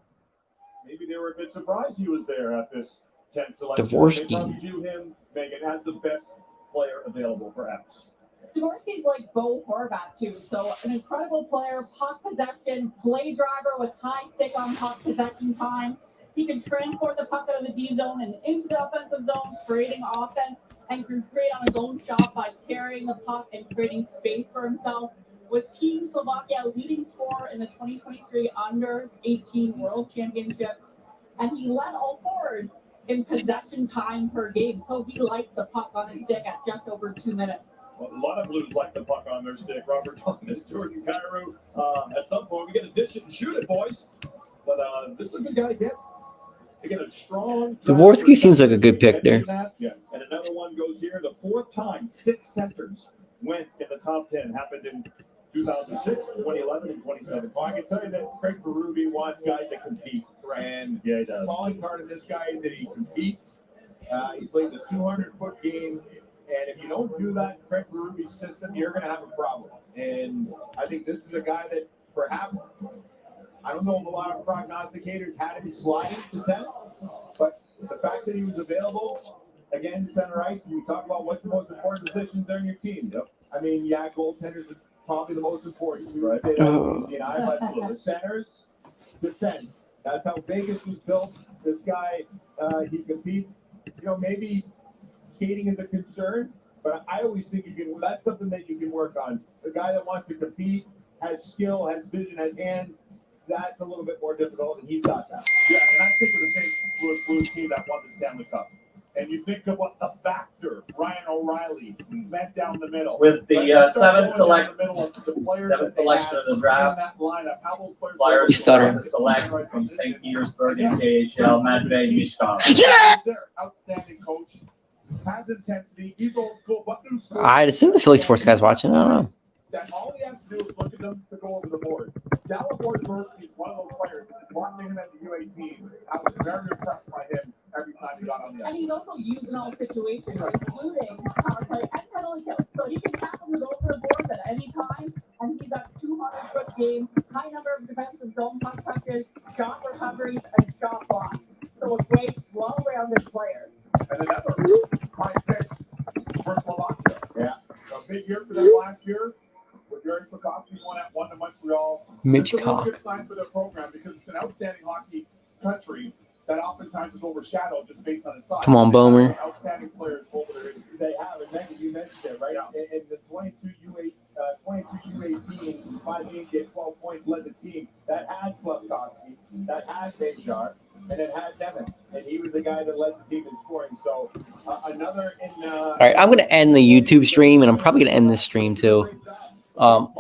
Maybe they were a bit surprised he was there at this 10th selection. Dvorsky. They probably view him, Megan, as the best player available, perhaps. Dvorsky's like Bo Horvat, too. So an incredible player, puck possession, play driver with high stick on puck possession time. He can transport the puck out of the D zone and into the offensive zone, creating offense, and can create on his own shot by carrying the puck and creating space for himself. With Team Slovakia leading scorer in the 2023 Under-18 World Championships, and he led all forwards in possession time per game, so he likes the puck on his stick at just over 2 minutes. Well, a lot of Blues like the puck on their stick. Robert Thomas, Jordan Cairo. At some point, we get to dish it and shoot it, boys. But this is a good guy again. Again, a strong. Dvorsky seems like a good pick there. Yes, and another one goes here. The fourth time 6 centers went in the top 10. Happened in 2006, 2011, and 2017. Well, I can tell you that Craig Berube wants guys that compete. And yeah, he does. The calling part of this guy is that he competes. He plays a 200-foot game. And if you don't do that in Craig Berube's system, you're going to have a problem. And I think this is a guy that perhaps, I don't know if a lot of prognosticators had him sliding to 10, but the fact that he was available, again, center ice, when you talk about what's the most important positions on your team. Yep. I mean, yeah, goaltenders are probably the most important. We would say that, but the centers, defense. That's how Vegas was built. This guy, he competes. You know, maybe skating is a concern, but I always think that's something that you can work on. The guy that wants to compete, has skill, has vision, has hands, that's a little bit more difficult, and he's got that. Yeah, and I think of the St. Louis Blues team that won the Stanley Cup. And you think of what the factor Ryan O'Reilly meant down the middle. With the seventh selection of of the draft, Flyers starting to select from St. Petersburg in KHL, Matvei Mishkov. Outstanding coach. Has intensity. He's old school. What new school? I'd assume the Philly sports guy's watching. I don't know. That all he has to do is look at them to go over the boards. Dallas Murphy is one of those players. Watching him at the U18, I was very impressed by him every time he got on the ice. And he's also used in all situations, including power play and penalty kills. So he can tap him to go over the boards at any time. And he's got 200-foot game, high number of defensive zone puck touches, shot recoveries, and shot blocks. So a great, well-rounded player. And another high pick for Slovakia. Yeah. A big year for them last year. With Gary Slavkovsky won to Montreal. Mitch It's a Cock. really good sign for their program because it's an outstanding hockey country that oftentimes is overshadowed just based on its size. Come on, Bomer. They have some outstanding players over there. They have, and Megan, you mentioned it, right? Yeah. In the 22 U18, 5 games, get 12 points, led the team. That had Slavkovsky, that had Bejar, and it had Devin. And he was the guy that led the team in scoring. So another in. All right, I'm going to end the YouTube stream, and I'm probably going to end this stream too. I'll be